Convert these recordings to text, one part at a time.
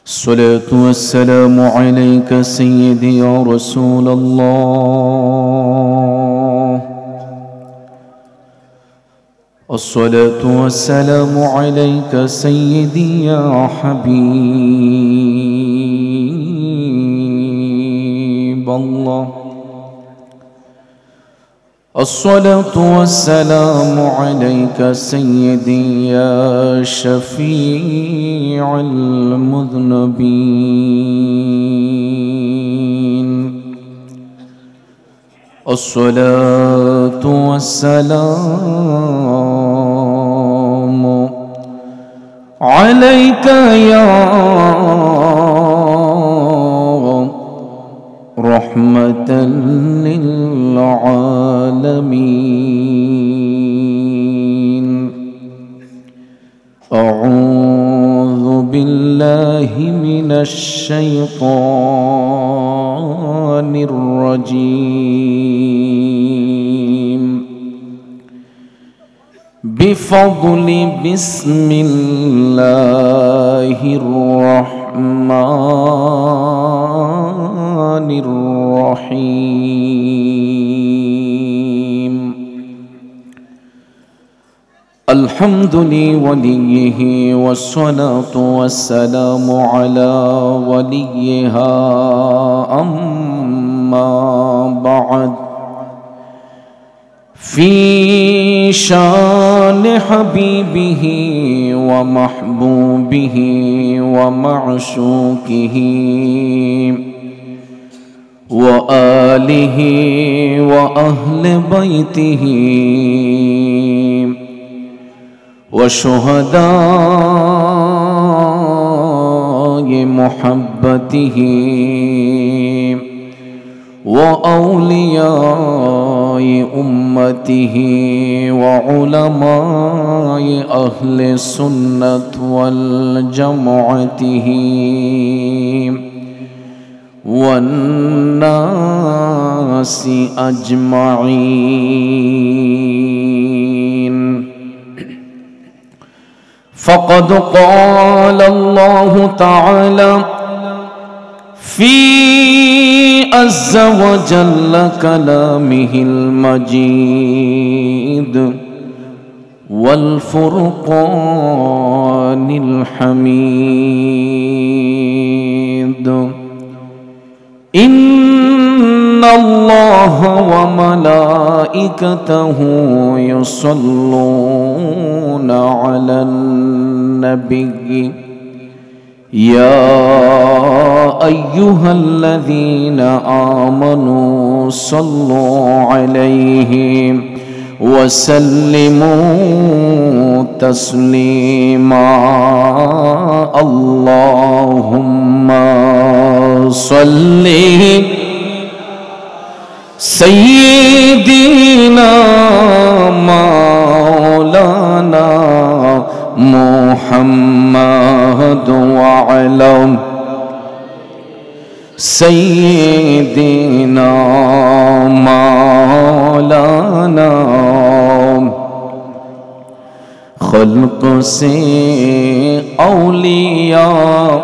الصلاة والسلام عليك سيدي يا رسول الله. الصلاة والسلام عليك سيدي يا حبيب الله. الصلاة والسلام عليك سيدي يا شفيع المذنبين. الصلاة والسلام عليك يا رحمة للعالمين. أعوذ بالله من الشيطان الرجيم. بفضل بسم الله الرحمن الرحيم. الحمد لوليه والصلاة والسلام على وليها. أما بعد، في شان حبيبه ومحبوبه ومعشوقه وآله وأهل بيته وشهداء محبته وأولياء أمته وعلماء أهل السنة والجماعته والناس أجمعين. فقد قال الله تعالى في عز وجل كلامه المجيد والفرقان الحميد: إن الله وملائكته يصلون على النبي يا أيها الذين آمنوا صلوا عليه وسلموا تسليما. اللهم صل سيدنا مولانا محمد وعلى سيدنا مولانا خلق سے اولیاء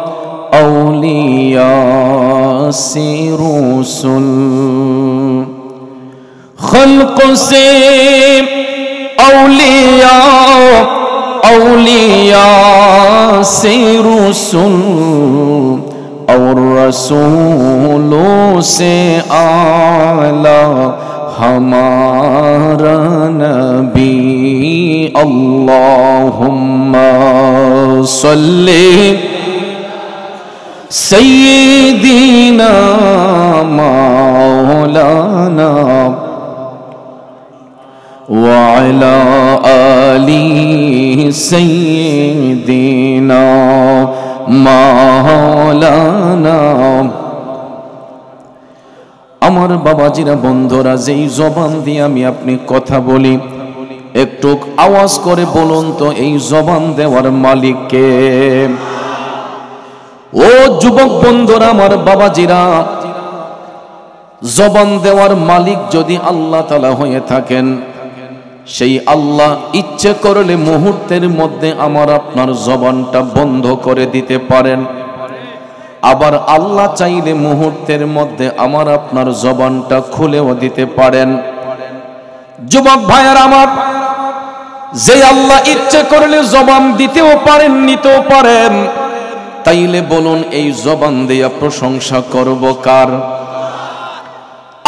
سے رسول، خلق سے اولیاء سے رسول اور رسولوں سے اعلیٰ ہمارا نبی. اللہم صلی سیدنا مولانا وعلى آل سيدنا مولانا. আমার বাবাজিরা, বন্ধুরা, যেই জবান দিয়ে আমি আপনি কথা বলি, একটু আওয়াজ করে বলুন তো এই জবান দেওয়ার মালিক কে? ও যুবক বন্ধুরা, আমার বাবাজিরা, জবান দেওয়ার মালিক যদি আল্লাহ তাআলা হয়ে থাকেন, সেই আল্লাহ ইচ্ছে করলে মুহূর্তের মধ্যে আমার আপনার জবানটা বন্ধ করে দিতে পারেন। আবার আল্লাহ চাইলে মুহূর্তের মধ্যে আমার আপনার জবানটা খুলেও দিতে পারেন। যুবক ভাইয়ার আমার, যে আল্লাহ ইচ্ছে করলে জবান দিতেও পারেন, নিতেও পারেন, তাইলে বলুন এই জবান দিয়া প্রশংসা করব কার?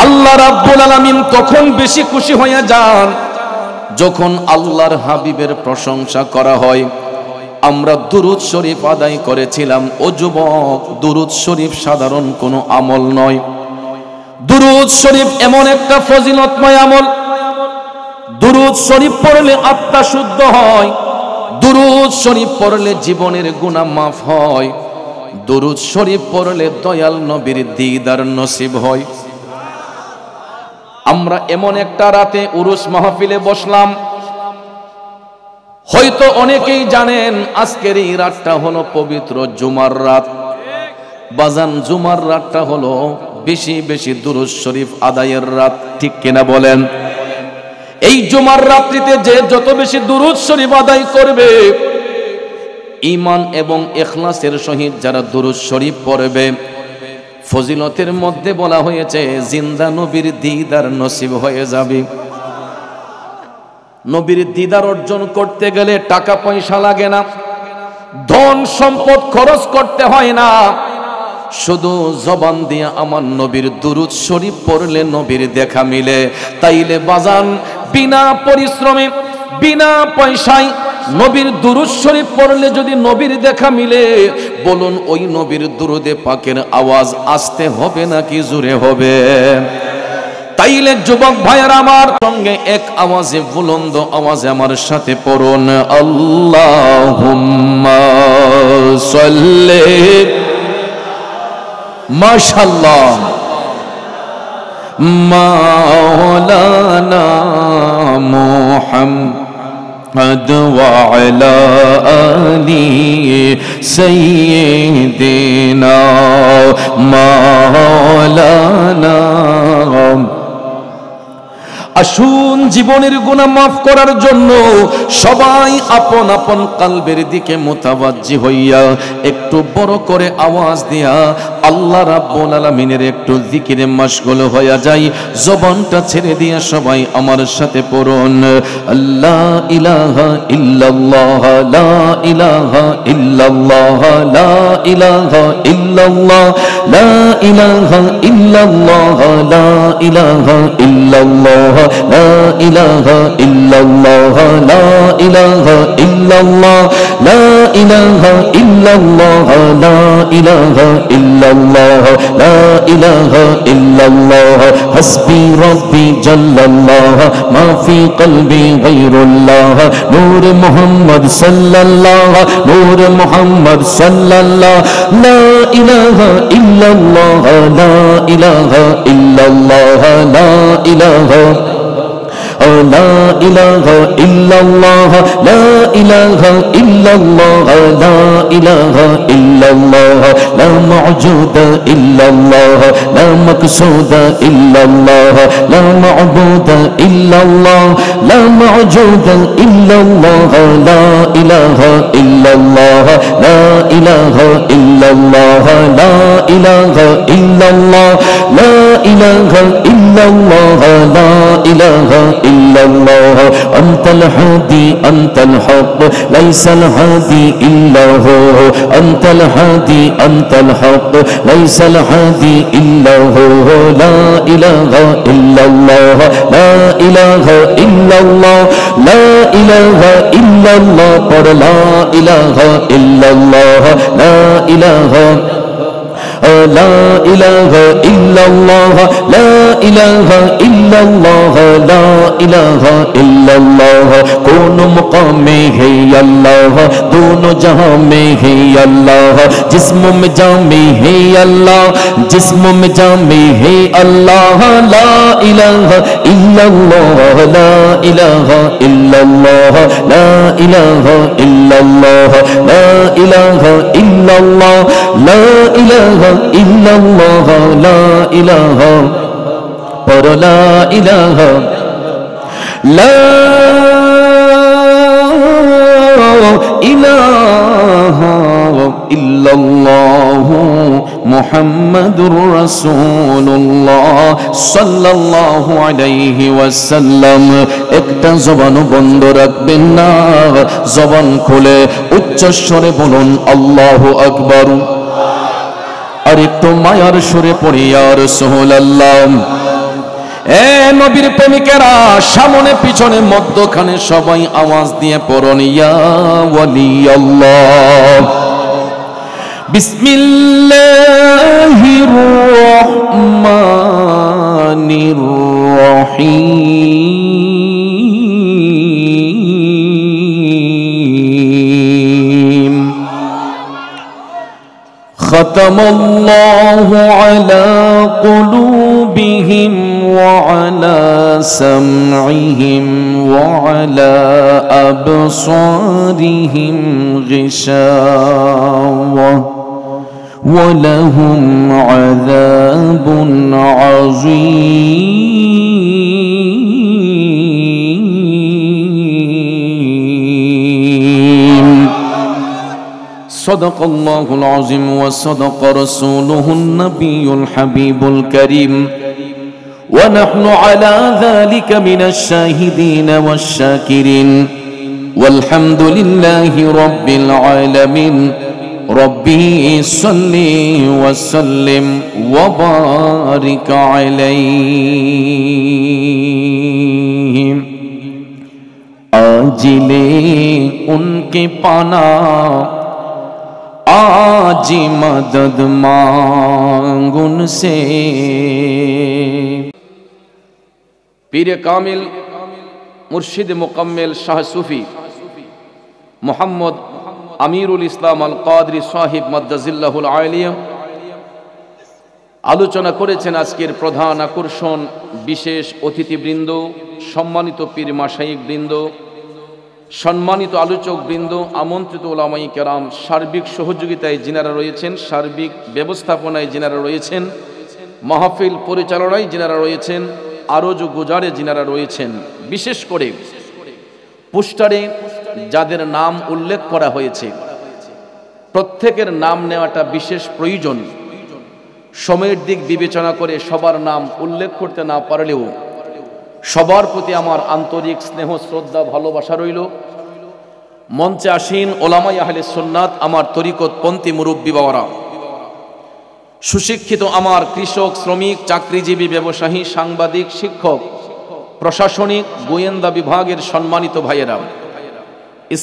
আল্লাহ রাব্বুল আলামিন তখন বেশি খুশি হয়ে যান যখন আল্লাহর হাবিবের প্রশংসা করা হয়। আমরা দুরূদ শরীফ আদায় করেছিলাম। ও যুবক, দুরূদ শরীফ সাধারণ কোনো আমল নয়। দুরূদ শরীফ এমন একটা ফজিলতময় আমল। দুরূদ শরীফ পড়লে আত্মা শুদ্ধ হয়, দুরূদ শরীফ পড়লে জীবনের গুনাহ মাফ হয়, দুরূদ শরীফ পড়লে দয়াল নবীর দিদার নসিব হয়। আমরা এমন একটা রাতে উরুস মাহফিলে বসলাম, হয়তো অনেকেই জানেন আজকের এই রাতটা হলো পবিত্র জুমার রাত। বাজান, জুমার রাতটা হলো বেশি বেশি দুরূদ শরীফ আদায়ের রাত, ঠিক কিনা বলেন? এই জুমার রাত্রিতে যে যত বেশি দুরূদ শরীফ আদায় করবে, ঈমান এবং ইখলাসের সহিত যারা দুরূদ শরীফ পড়বে, ফজিলতের মধ্যে বলা হয়েছে জিন্দা নবীর দিদার নসিব হয়ে যাবে। নবীর দিদার অর্জন করতে গেলে টাকা পয়সা লাগে না, ধন সম্পদ খরচ করতে হয় না, শুধু জবান দিয়ে আমার নবীর দুরূদ শরীফ পড়লে নবীর দেখা মিলে। তাইলে বাজান, বিনা পরিশ্রমে বিনা পয়সায় নবীর দুরূদ শরীফ পড়লে যদি নবীর দেখা মিলে, বলুন ওই নবীর দুরূদে পাকের আওয়াজ আসতে হবে নাকি জোরে হবে? তাইলে যুবক ভাইয়েরা আমার, সঙ্গে এক আওয়াজে বুলন্দ আওয়াজে আমার সাথে পড়ুন, আল্লাহুম্মা সাল্লি। মাশাআল্লাহ। মাওলানা মুহাম্মদ ওয়া আলা আলি সাইয়্যিদিনা মাওলানা। আসুন জীবনের গুনাহ মাফ করার জন্য সবাই আপন আপন কলবের দিকে মুতাওয়াজ্জি হইয়া একটু বড় করে আওয়াজ দিয়া আল্লাহ রাব্বুল আলামিনের একটু জিকিরে মশগুল হয়ে যাই। জবানটা ছেড়ে দিয়া সবাই আমার সাথে পড়ুন, লা ইলাহা ইল্লাল্লাহ, লা ইলাহা ইল্লাল্লাহ, লা ইলাহা ইল্লাল্লাহ, লা ইলাহা ইল্লাল্লাহ, লা ইলাহা ইল্লাল্লাহ, লা ইলাহা ইল্লাল্লাহ, লা ইলাহা ইল্লাল্লাহ, লা ইলাহা ইল্লাল্লাহ, লা ইলাহা ইল্লাল্লাহ, লা ইলাহা ইল্লাল্লাহ, হাসবি রাব্বি জাল্লাল্লাহ, মা ফি কলবি গায়রুল্লাহ, নূর মুহাম্মদ সাল্লাল্লাহ, নূর মুহাম্মদ সাল্লাল্লাহ, লা ইলাহা ইল্লাল্লাহ, লা ইলাহা ইল্লাল্লাহ, লা ইলাহা لا إله إلا الله، لا إله إلا الله، لا إله إلا الله، لا موجود إلا الله، لا مقصود إلا الله، لا معبود إلا الله، لا موجود إلا الله، لا إله إلا الله، لا إله إلا الله، لا إله إلا الله، لا إله إلا الله، لا إله إلا الله، أنت الهادي أنت الحق ليس الهادي إلا هو، أنت الهادي أنت الحق ليس الهادي إلا هو، لا إله إلا الله، لا إله إلا الله، لا إله إلا الله، قل لا إله إلا الله، لا إله لا إله إلا الله، لا إله إلا الله، لا إله إلا الله، كون مقامي ہے اللہ، دونوں جہاں میں ہے اللہ، جسم میں جامع ہے اللہ، جسم میں جامع ہے اللہ، لا إله إلا الله، لا إله إلا الله، لا إله إلا الله، لا إله إلا الله، لا إله إلا الله، لا إله پر لا إله لا ইলাহা ইল্লাল্লাহু মুহাম্মাদুর রাসূলুল্লাহ সাল্লাল্লাহু আলাইহি ওয়াসাল্লাম। একটা জবান বন্ধ রাখবেন না, জবান খুলে উচ্চস্বরে বলুন আল্লাহু আকবার। আর একটু মায়ার সুরে পড়ি ইয়া রাসূলুল্লাহ। এ নবীর প্রেমিকেরা, সামনে পিছনে মধ্যখানে সবাই আওয়াজ দিয়ে পড়ুন ইয়া ওয়ালি আল্লাহ। বিসমিল্লাহির রহমানির রহিম। খাতামাল্লাহু আলা কুলুবিহিম وعلى سمعهم وعلى أبصارهم غشاوة ولهم عذاب عظيم. صدق الله العظيم وصدق رسوله النبي الحبيب الكريم ونحن على ذلك من الشاهدين والشاكرين والحمد لله رب العالمين. ربي صل وسلم وبارك عليه. आजिले उनके पाना आज मदद मांग उनसे. पीरे कामिल मुर्शिद मुकम्मिल शाह सूफी मोहम्मद আমিরুল ইসলাম আল কাদরি সাহিব মাদ্দাজিল্লাহুল আলিয়া আলোচনা করেছেন। আজকের প্রধান আকর্ষণ বিশেষ অতিথিবৃন্দ, সম্মানিত পীর মাশায়েখ বৃন্দ, সম্মানিত আলোচক বৃন্দ, আমন্ত্রিত উলামায়ে কেরাম, সার্বিক সহযোগিতায় যিনারা রয়েছেন, সার্বিক ব্যবস্থাপনায় যিনারা রয়েছেন, মাহফিল পরিচালনায় যিনারা রয়েছেন, আরজ গুজারে যিনারা রয়েছেন, বিশেষ করে পোস্টারে যাদের নাম উল্লেখ করা হয়েছে প্রত্যেকের নাম নেওয়াটা বিশেষ প্রয়োজন। সময়ের দিক বিবেচনা করে সবার নাম উল্লেখ করতে না পারলেও সবার প্রতি আমার আন্তরিক স্নেহ শ্রদ্ধা ভালোবাসা রইল। মঞ্চে আসীন ওলামায়ে আহলে সুন্নাত, আমার তরিকতপন্থী মুরব্বী বাবারা, সুশিক্ষিত আমার কৃষক, শ্রমিক, চাকরিজীবী, ব্যবসায়ী, সাংবাদিক, শিক্ষক, প্রশাসনিক, গোয়েন্দা বিভাগের সম্মানিত ভাইয়েরা,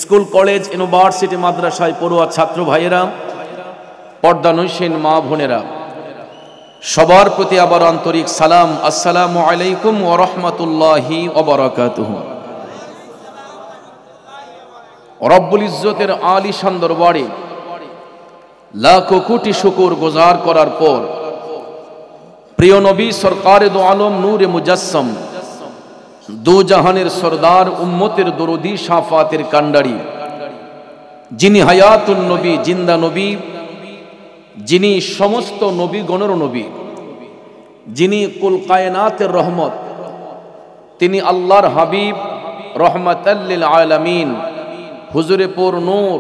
স্কুল, কলেজ, ইউনিভার্সিটি, মাদ্রাসায় পড়ুয়া ছাত্র ভাইয়েরা, পর্দানৈশীন মা বোনেরা, সবার প্রতি আবার আন্তরিক সালাম। আসসালামু আলাইকুম ওয়া রাহমাতুল্লাহি ওয়া বারাকাতুহু। রব্বুল ইজ্জতের আলিশান দরবারে লাখো কোটি শুকর গুজার করার পর প্রিয় নবী সরকারে দো আলম নূরে মুজাসসাম, দু জাহানের সরদার, উম্মতের দরদি, শাফাতের কান্ডারি, যিনি হায়াতুন নবী, জিন্দা নবী, যিনি সমস্ত নবীগণের নবী, যিনি কুল কায়নাতের রহমত, তিনি আল্লাহর হাবিব রহমাতাল লিল আলামিন হুজুরে পুর নূর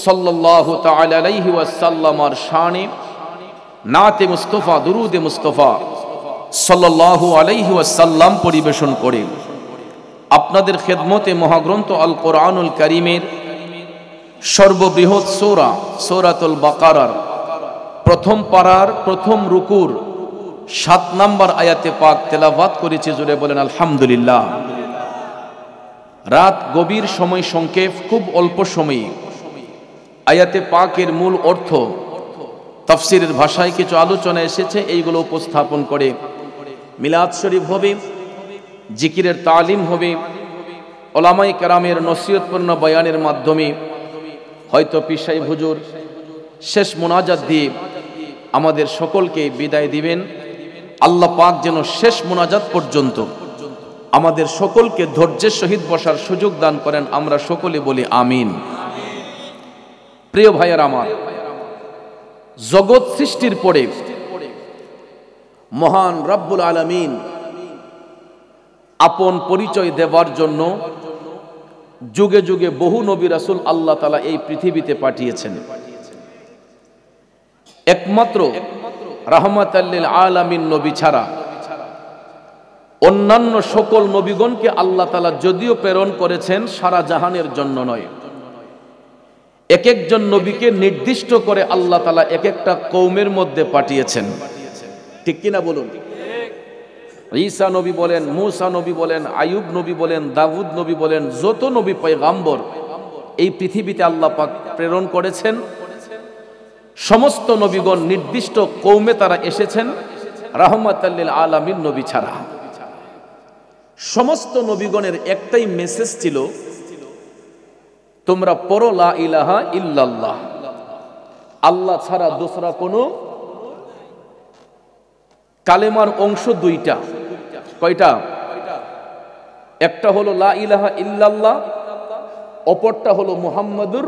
সাল্লাল্লাহু তাআলা আলাইহি ওয়াসাল্লামার শানে নাতে মুস্তাফা, দুরুদে মুস্তাফা সাল্লাল্লাহু আলাইহি ওয়াসাল্লাম পরিবেশন করে আপনাদের খেদমতে মহাগ্রন্থ আল কোরআনুল কারীমের সর্ববৃহৎ সূরা সূরাতুল বাকারার প্রথম পারার প্রথম রুকুর 7 নম্বর আয়াতে পাক তেলাওয়াত করেছি। জুড়ে বলেন আলহামদুলিল্লাহ। রাত গভীর, সময় সংক্ষেপ, খুব অল্প সময়ে আয়াতে পাকের মূল অর্থ তাফসীরের ভাষায় কিছু আলোচনা এসেছে, এইগুলো উপস্থাপন করে মিলাদ শরীফ হবে, জিকিরের তালিম হবে, ওলামায়ে কেরামের নসিহতপূর্ণ বয়ানের মাধ্যমে হয়তো পীর সাহেব হুজুর শেষ মোনাজাত দিয়ে আমাদের সকলকে বিদায় দিবেন। আল্লাহ পাক যেন শেষ মোনাজাত পর্যন্ত আমাদের সকলকে ধৈর্যের সহিত বসার সুযোগ দান করেন, আমরা সকলে বলি আমিন। প্রিয় ভাইয়ের আমার, জগৎ সৃষ্টির পরে মহান রব্বুল আলামিন আপন পরিচয় দেওয়ার জন্য যুগে যুগে বহু নবী রাসূল আল্লাহ তাআলা এই পৃথিবীতে পাঠিয়েছেন। একমাত্র রাহমাতাল লিল আলামিন নবী ছাড়া অন্যান্য সকল নবীগণকে আল্লাহ তাআলা যদিও প্রেরণ করেছেন সারা জাহানের জন্য নয়, এক একজন নবীকে নির্দিষ্ট করে আল্লাহ তাআলা এক একটা কওমের মধ্যে পাঠিয়েছেন। ঠিক কিনা বলুন? ঈসা নবী বলেন, মূসা নবী বলেন, আইয়ুব নবী বলেন, দাউদ নবী বলেন, যত নবী পয়গাম্বর এই পৃথিবীতে আল্লাহ পাক প্রেরণ করেছেন, সমস্ত নবীগণ নির্দিষ্ট কওমে তারা এসেছেন রাহমাতাল লিল আলামিন নবী ছাড়া। সমস্ত নবীগণের একটাই মেসেজ ছিল, তোমরা পড়ো লা ইলাহা ইল্লাল্লাহ, আল্লাহ ছাড়া দোসরা কোনো। কালেমার অংশ দুইটা। কয়টা? একটা হলো লা ইলাহা ইল্লাল্লাহ, অপরটা হলো মুহাম্মাদুর।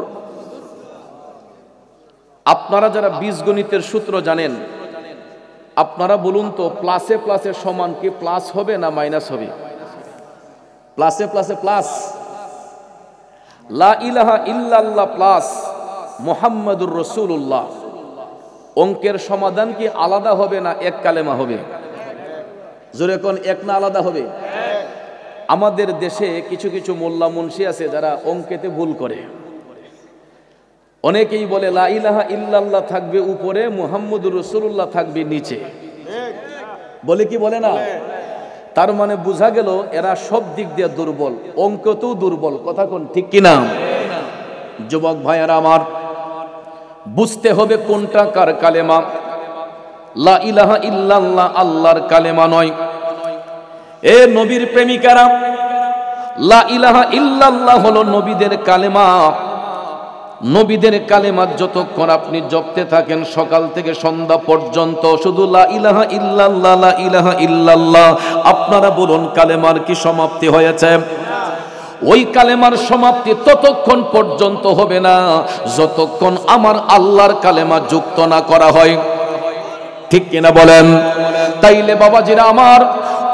আপনারা যারা বীজগণিতের সূত্র জানেন, আপনারা বলুন তো, প্লাসে প্লাসে সমান কি প্লাস হবে না মাইনাস হবে? প্লাসে প্লাসে প্লাস। লা ইলাহা ইল্লাল্লাহ প্লাস মুহাম্মাদুর রাসূলুল্লাহ, অঙ্কের সমাধান কি আলাদা হবে না এক কালেমা হবে? জোরে কোন, এক না আলাদা হবে? আমাদের দেশে কিছু কিছু মোল্লা মুন্সি আছে যারা অঙ্কেতে ভুল করে। অনেকেই বলে লা ইলাহা ইল্লাল্লাহ থাকবে উপরে, মুহাম্মাদুর রাসূলুল্লাহ থাকবে নিচে। বলে কি বলে না? তার মানে বোঝা গেল এরা সব দিক দিয়ে দুর্বল, অঙ্কতেও দুর্বল। কথা কোন ঠিক কিনা? যুবক ভাইয়েরা আমার, বুঝতে হবে কোনটা কার কালেমা। লা ইলাহা ইল্লাল্লাহ আল্লাহর কালেমা নয়। এ নবীর প্রেমিকারা, লা ইলাহা ইল্লাল্লাহ হলো নবীদের কালেমা। নবীদের কালেমা যতক্ষণ আপনি জপতে থাকেন সকাল থেকে সন্ধ্যা পর্যন্ত শুধু লা ইলাহা ইল্লাল্লাহ, লা ইলাহা ইল্লাল্লাহ, আপনারা বলুন কালেমার কি সমাপ্তি হয়েছে? ওই কালেমার সমাপ্তি ততক্ষণ পর্যন্ত হবে না যতক্ষণ আমার আল্লাহর কালেমা যুক্ত না করা হয়। ঠিক কিনা বলেন? তাইলে বাবাজিরা আমার,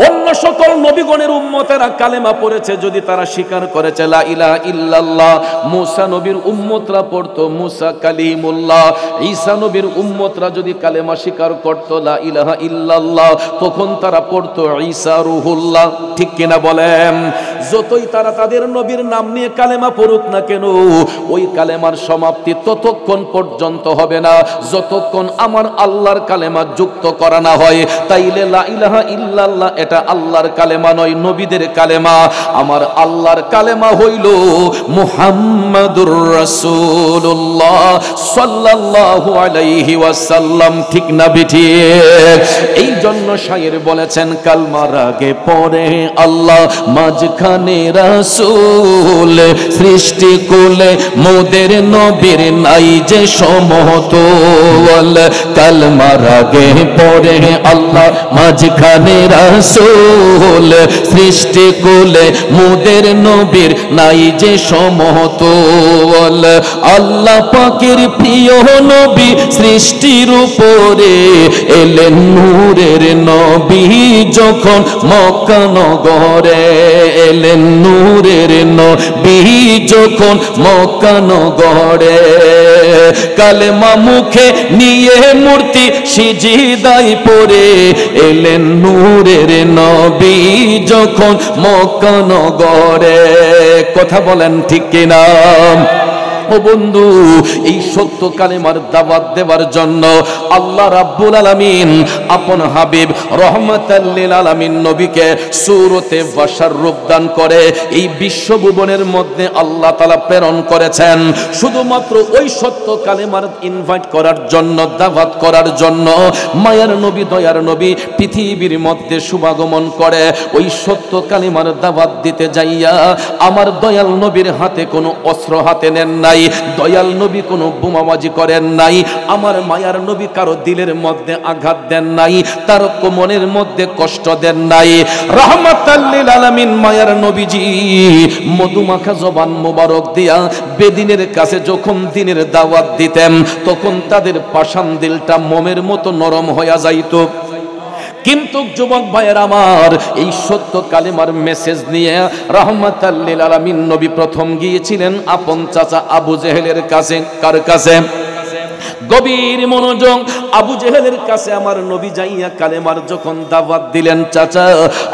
অন্য সকল নবীগণের উম্মতেরা কালেমা পড়েছে, যদি তারা স্বীকার করেছে লা ইলাহা ইল্লাল্লাহ, মূসা নবীর উম্মতরা পড়তো মুসা কালিমুল্লাহ, ঈসা নবীর উম্মতরা যদি কালেমা স্বীকার করতো লা ইলাহা ইল্লাল্লাহ, তখন তারা পড়তো ঈসা রুহুল্লাহ। ঠিক কিনা বলেন? যতই তারা তাদের নবীর নাম নিয়ে কালেমা পড়ুক না কেন, ওই কালেমার সমাপ্তি ততক্ষণ পর্যন্ত হবে না যতক্ষণ আমার আল্লাহর কালেমা যুক্ত করা না হয়। তাইলে লা ইলাহা ইল্লাল্লাহ এটা আল্লাহর কালেমা নয়, নবীদের কালেমা। আমার আল্লাহর কালেমা হইল মুহাম্মাদুর রাসূলুল্লাহ সাল্লাল্লাহু আলাইহি ওয়াসাল্লাম। ঠিক না বিঠিক? এই জন্য শায়ের বলেছেন, কালমার আগে পরে আল্লাহ, মাঝখানে রাসূল, সৃষ্টি কুলে মোদের নবীর নাই যে সমতল। কালমার আগে পরে আল্লাহ, মাঝখানে রাসূল, সৃষ্টি কুলে মোদের নবীর নাই যে সমতল। আল্লাহ পাকের প্রিয় নবী সৃষ্টির উপরে এলেন নূরের নবী যখন মক্কা নগরে, এলেন নূরের নবী যখন মক্কা নগরে। কালেমা মুখে নিয়ে মূর্তি সিজদায় পড়ে এলেন নূরের নবী যখন মক্কা নগরে। কথা বলেন ঠিক কিনা? ও বন্ধু, এই সত্য কালেমার দাওয়াত দেওয়ার জন্য আল্লাহ রাব্বুল আলামিন আপন হাবিব রহমাতাল লিল আলামিন নবীকে সূরতে বাশার রূপ দান করে এই বিশ্বভুবনের মধ্যে আল্লাহ তাআলা প্রেরণ করেছেন শুধুমাত্র ওই সত্য কালেমার ইনভাইট করার জন্য, দাওয়াত করার জন্য। মায়ার নবী, দয়ার নবী পৃথিবীর মধ্যে শুভাগমন করে ওই সত্য কালেমার দাওয়াত দিতে যাইয়া আমার দয়াল নবীর হাতে কোনো অস্ত্র হাতে নেন নাই, দয়াল নবী কোনো বোমাবাজি করেন নাই, আমার মায়ার নবী কারো দিলের মধ্যে আঘাত দেন নাই, তার মনের মধ্যে কষ্ট দেন নাই। রাহমাতাল লিল আলামিন মায়ার নবীজি মধুমাখা জবান মোবারক দিয়া বেদিনের কাছে যখন দিনের দাওয়াত দিতেন তখন তাদের পাষাণ দিলটা মোমের মতো নরম হইয়া যাইত। কিন্তু যুবক ভাইয়ের আমার, এই সত্য কালেমার মেসেজ নিয়ে রাহমাতাল লিল আলামিন নবী প্রথম গিয়েছিলেন আপন চাচা আবু জেহেলের কাছে। কার কাছে? গভীর মনোযোগ। আবু জেহেলের কাছে আমার নবী যাইয়া কালেমার যখন দাওয়াত দিলেন, চাচা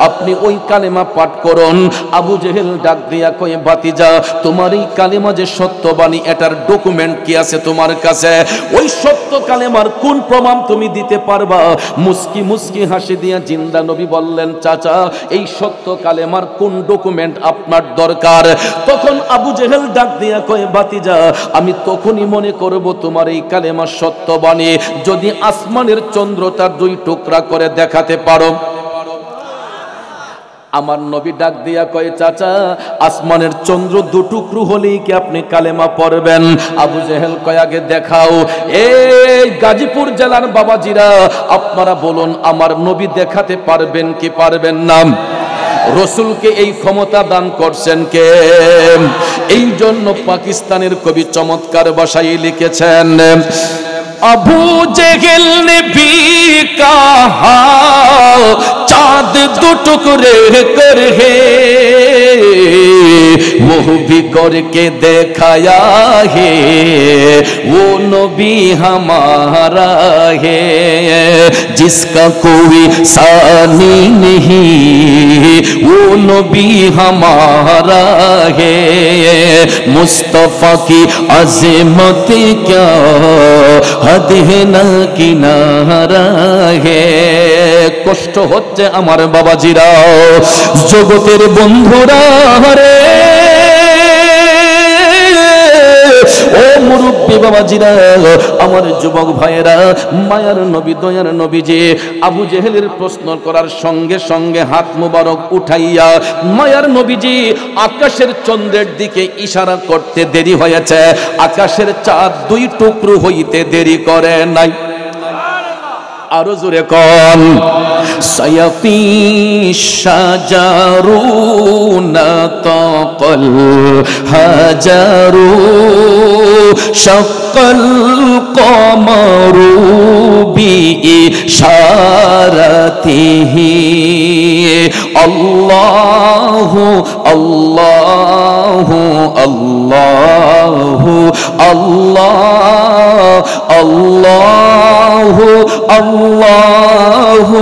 আপনি ওই কালেমা পাঠ করুন। আবু জেহেল ডাক দিয়া কয়ে, ভাতিজা তোমার এই কালেমা যে সত্যবাণী, এটার ডকুমেন্ট কি আছে তোমার কাছে? ওই সত্য কালেমার কোন প্রমাণ তুমি দিতে পারবা? মুস্কি মুস্কি হাসি দিয়া জিন্দা নবী বললেন, চাচা এই সত্য কালেমার কোন ডকুমেন্ট আপনার দরকার? তখন আবু জেহেল ডাক দিয়া কয়ে, ভাতিজা আমি তখনই মনে করব তোমার এই কালেমা সত্যবাণী যদি আসমানের চন্দ্রটা দুই টুকরা করে দেখাতে পারো। আমার নবী ডাক দিয়া কয়, চাচা আসমানের চন্দ্র দুটুকরো হলেই কি আপনি কালেমা পড়বেন? আবু জেহেল কয়, আগে দেখাও। এই গাজীপুর জেলার বাবাজিরা আপনারা বলুন, আমার নবী দেখাতে পারবেন কি পারবেন না? রসুলকে এই ক্ষমতা দান করছেন কে? এই জন্য পাকিস্তানের কবি চমৎকার ভাষায় লিখেছেন, अबू जहल ने भी कहा चाँद दो टुकड़े कर है, वो भी करके दिखाया है, वो नबी हमारा है, जिसका कोई सानी नहीं, वो नबी हमारा है, मुस्तफा की अज़मत क्या हद है ना किनारा है। কষ্ট হচ্ছে আমার বাবাজিরা, জগতের বন্ধুরা রে, ও মুরব্বী বাবাজিরা, আমার যুবক ভাইয়েরা, মায়ার নবী দয়ার নবী যে আবু জেহেলের প্রশ্ন করার সঙ্গে সঙ্গে হাত মুবারক উঠাইয়া মায়ার নবীজি আকাশের চন্দ্রের দিকে ইশারা করতে দেরি হয়েছে, আকাশের চাঁদ দুই টুকরো হইতে দেরি করে নাই। আরো জোরে কোন, সায়াফি শাজারু নাতাকাল হাজারু শাক্কাল কমারু বিইশারাতিহি, আল্লাহু আল্লাহু আল্লাহু আল্লাহ আল্লাহু আল্লাহু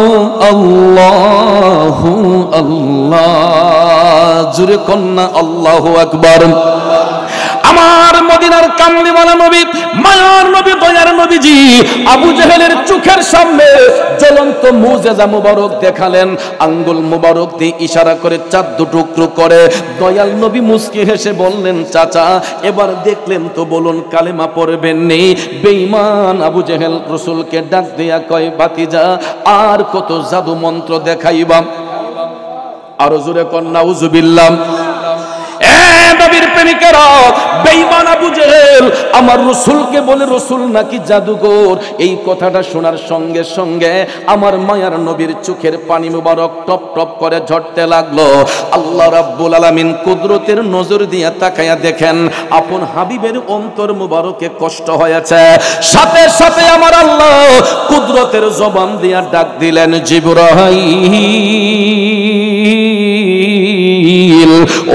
আল্লাহু আল্লাহ। জোরে কন্যা আল্লাহু আকবার। আমার মদিনার কামলিওয়ালা নবী, মায়ার নবী, দয়ার নবীজি আবু জেহেলের চোখের সামনে জ্বলন্ত মুজিজা মুবারক দেখালেন, আঙ্গুল মুবারক দিয়ে ইশারা করে চাঁদ দুটুকরো করে। দয়াল নবী মুস্কি হেসে বললেন, চাচা এবার দেখলেন তো, বলুন কালেমা পড়বেন নি? বেঈমান আবু জেহেল রাসূলকে ডাক দিয়া কয়, ভাতিজা আর কত জাদু মন্ত্র দেখাইবা? আরো জোরে কন নাউজুবিল্লাহ। নবীর প্রেমিকেরা, বেঈমান আবু জেহেল আমার রাসূলকে বলে রাসূল নাকি জাদুকর। এই কথাটা শোনার সঙ্গে সঙ্গে আমার মায়ার নবীর চোখের পানি মুবারক টপ টপ করে ঝরতে লাগলো। আল্লাহ রাব্বুল আলামিন কুদরতের নজর দিয়া তাকায়া দেখেন আপন হাবিবের অন্তর মুবারকে কষ্ট হয়েছে। সাথে সাথে আমার আল্লাহ কুদরতের জবান দিয়া ডাক দিলেন, জিবরাইল,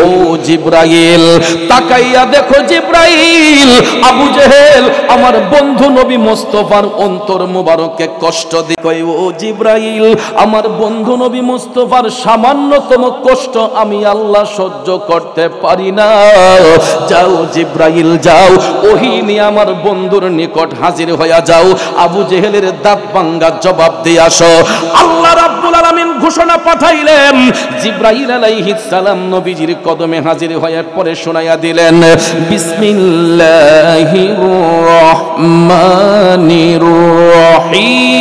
ও জিবরাইল তাকাইয়া দেখো। জিবরাইল আবু জেহেল আমার বন্ধু নবী মুস্তাফার অন্তর মুবারকে কষ্ট দিকই। ও জিবরাইল আমার বন্ধু নবী মুস্তাফার সামান্যতম কষ্ট আমি আল্লাহ সহ্য করতে পারি না। যাও জিবরাইল যাও, ওহী নিয়ে আমার বন্ধুর নিকট হাজির হইয়া যাও, আবু জেহেলের দাঁত ভাঙ্গা জবাব দিয়ে আসো। আল্লাহ রাব্বুল আলামিন ঘোষণা পাঠাইলেন, জিবরাইল আলাইহিস সালাম নবীজির কদমে হাজির হয়ে পরে শোনাইয়া দিলেন, বিসমিল্লাহির রহমানির রহিম,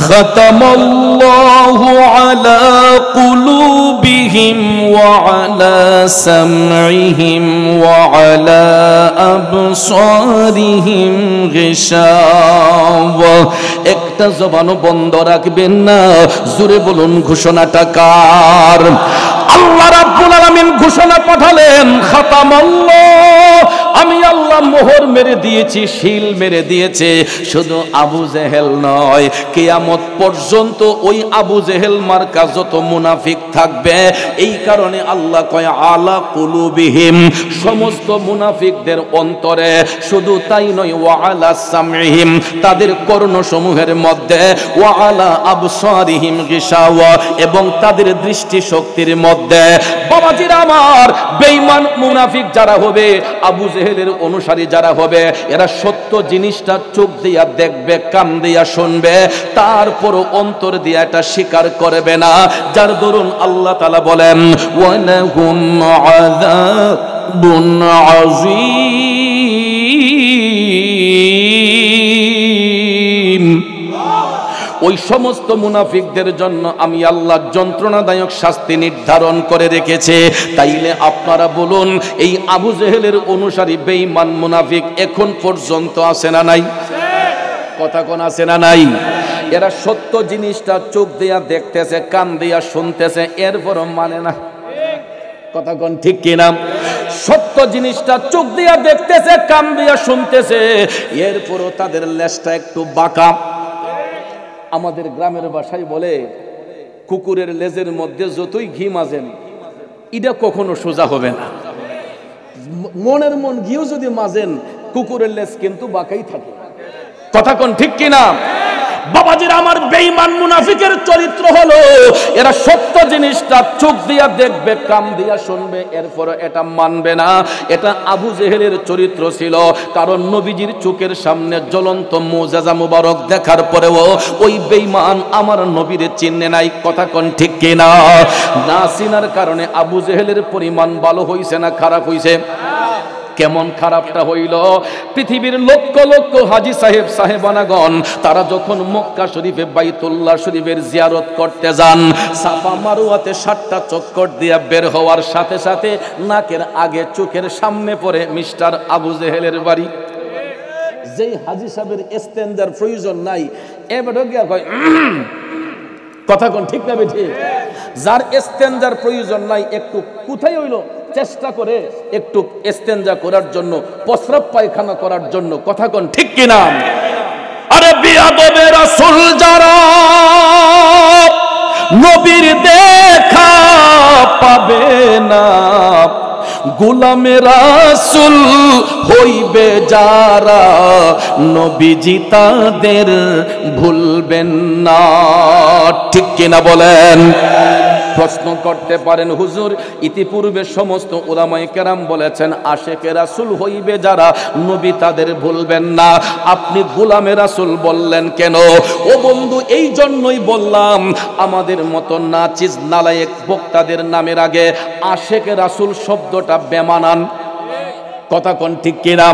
খাতামাল্লাহু আলা কুলুবিহিম ওয়া আলা সামঈহিম ওয়া আলা আবসারিহিম গিশাওয়া। একটা জবানও বন্ধ রাখবেন না। জোরে বলুন ঘোষণাটা কার? আল্লাহ রাব্বুল আলামিন ঘোষণা পাঠালেন, খাতামাল্লাহ, আমি আল্লাহ মোহর মেরে দিয়েছি, শিল মেরে দিয়েছে। শুধু আবু জেহেল নয়, কিয়ামত পর্যন্ত ওই আবু জেহেল মার্কা যত মুনাফিক থাকবে, এই কারণে আল্লাহ কয় আলা কুলুবিহিম, সমস্ত মুনাফিকদের অন্তরে। শুধু তাই নয়, ওয়া আলা সামইহিম, তাদের কর্ণসমূহের মধ্যে, ওয়া আলা আবসারিহিম গিশাওয়া, এবং তাদের দৃষ্টি শক্তির মধ্যে। বাবাজিরা আমার, বেঈমান মুনাফিক যারা হবে, আবু জেহেলের অনুসারী যারা হবে, এরা সত্য জিনিসটা চোখ দিয়া দেখবে, কান দিয়া শুনবে, তারপরও অন্তর দিয়া এটা স্বীকার করবে না। যার দরুন আল্লাহ তাআলা বলেন ওয়ালাহুম আযাবুন আযীম। ওই সমস্ত মুনাফিকদের জন্য আমি আল্লাহ যন্ত্রণাদায়ক শাস্তি নির্ধারণ করে রেখেছে। তাইলে আপনারা বলুন, এই আবু জেহেলের অনুসারী বেঈমান মুনাফিক এখন পর্যন্ত আছে না নাই? কথা কোন আছে না নাই? এরা সত্য জিনিসটা চোখ দিয়া দেখতেছে, কান দিয়া শুনতেছে, এরপরও মানে না। কথা কোন ঠিক কিনা? সত্য জিনিসটা চোখ দিয়া দেখতেছে, কান দিয়া শুনতেছে, এরপরও তাদের লেজটা একটু বাঁকা। আমাদের গ্রামের ভাষায় বলে, কুকুরের লেজের মধ্যে যতই ঘি মাজেন, এটা কখনো সোজা হবে না। মনের মন ঘিও যদি মাজেন, কুকুরের লেজ কিন্তু বাঁকাই থাকে। কথা কোন ঠিক কিনা? বাবাজিরা আমার, বেঈমান মুনাফিকের চরিত্র হলো, এরা সত্য জিনিসটা চোখ দিয়া দেখবে, কান দিয়া শুনবে, এরপরে এটা মানবে না। এটা আবু জেহেলের চরিত্র ছিল। কারণ নবীজির চোখের সামনে জ্বলন্ত মুজিজা মুবারক দেখার পরেও ওই বেঈমান আমার নবীরে চিনে নাই। কথা কোন ঠিক কিনা? না চিনার কারণে আবু জেহেলের পরিমাণ ভালো হইছে না খারাপ হইছে? কেমন খারাপটা হইল? পৃথিবীর লক্ষ লক্ষ হাজী সাহেব সাহেবানাগণ তারা যখন মক্কা শরীফে বাইতুল্লাহ শরীফের জিয়ারত করতে যান, সাফা মারওয়াতে 7টা চক্কর দিয়া বের হওয়ার সাথে সাথে নাকের আগে চোখের সামনে পড়ে মিস্টার আবু জেহেলের বাড়ি। যেই হাজী সাহেবের ইস্তেনজার প্রয়োজন নাই, এবারে গিয়া কয় কথা কোন ঠিক না বেঠি? যার ইস্তেনজার প্রয়োজন নাই, একটু কোথায় হইলো চেষ্টা করে একটু ইস্তেনজা করার জন্য, প্রস্রাব পায়খানা করার জন্য। কথা কোন ঠিক কিনা? আরে বিয়াদবে রাসূল যারা নবীর দেখা পাবে না, গোলামে রাসূল হইবে যারা, নবীজি তাদের ভুলবেন না। ঠিক কিনা বলেন? প্রশ্ন করতে পারেন, হুজুর ইতিপূর্বে সমস্ত উলামায়ে কেরাম বলেছেন আশেকে রাসূল হইবে যারা, নবী তাদের ভুলবেন না, আপনি গোলামে রাসূল বললেন কেন? ও বন্ধু, এই জন্যই বললাম, আমাদের মতো নাচিজ নালায়েক বক্তাদের নামের আগে আশেকে রাসূল শব্দটা বেমানান। কথা কোন ঠিক কিনা?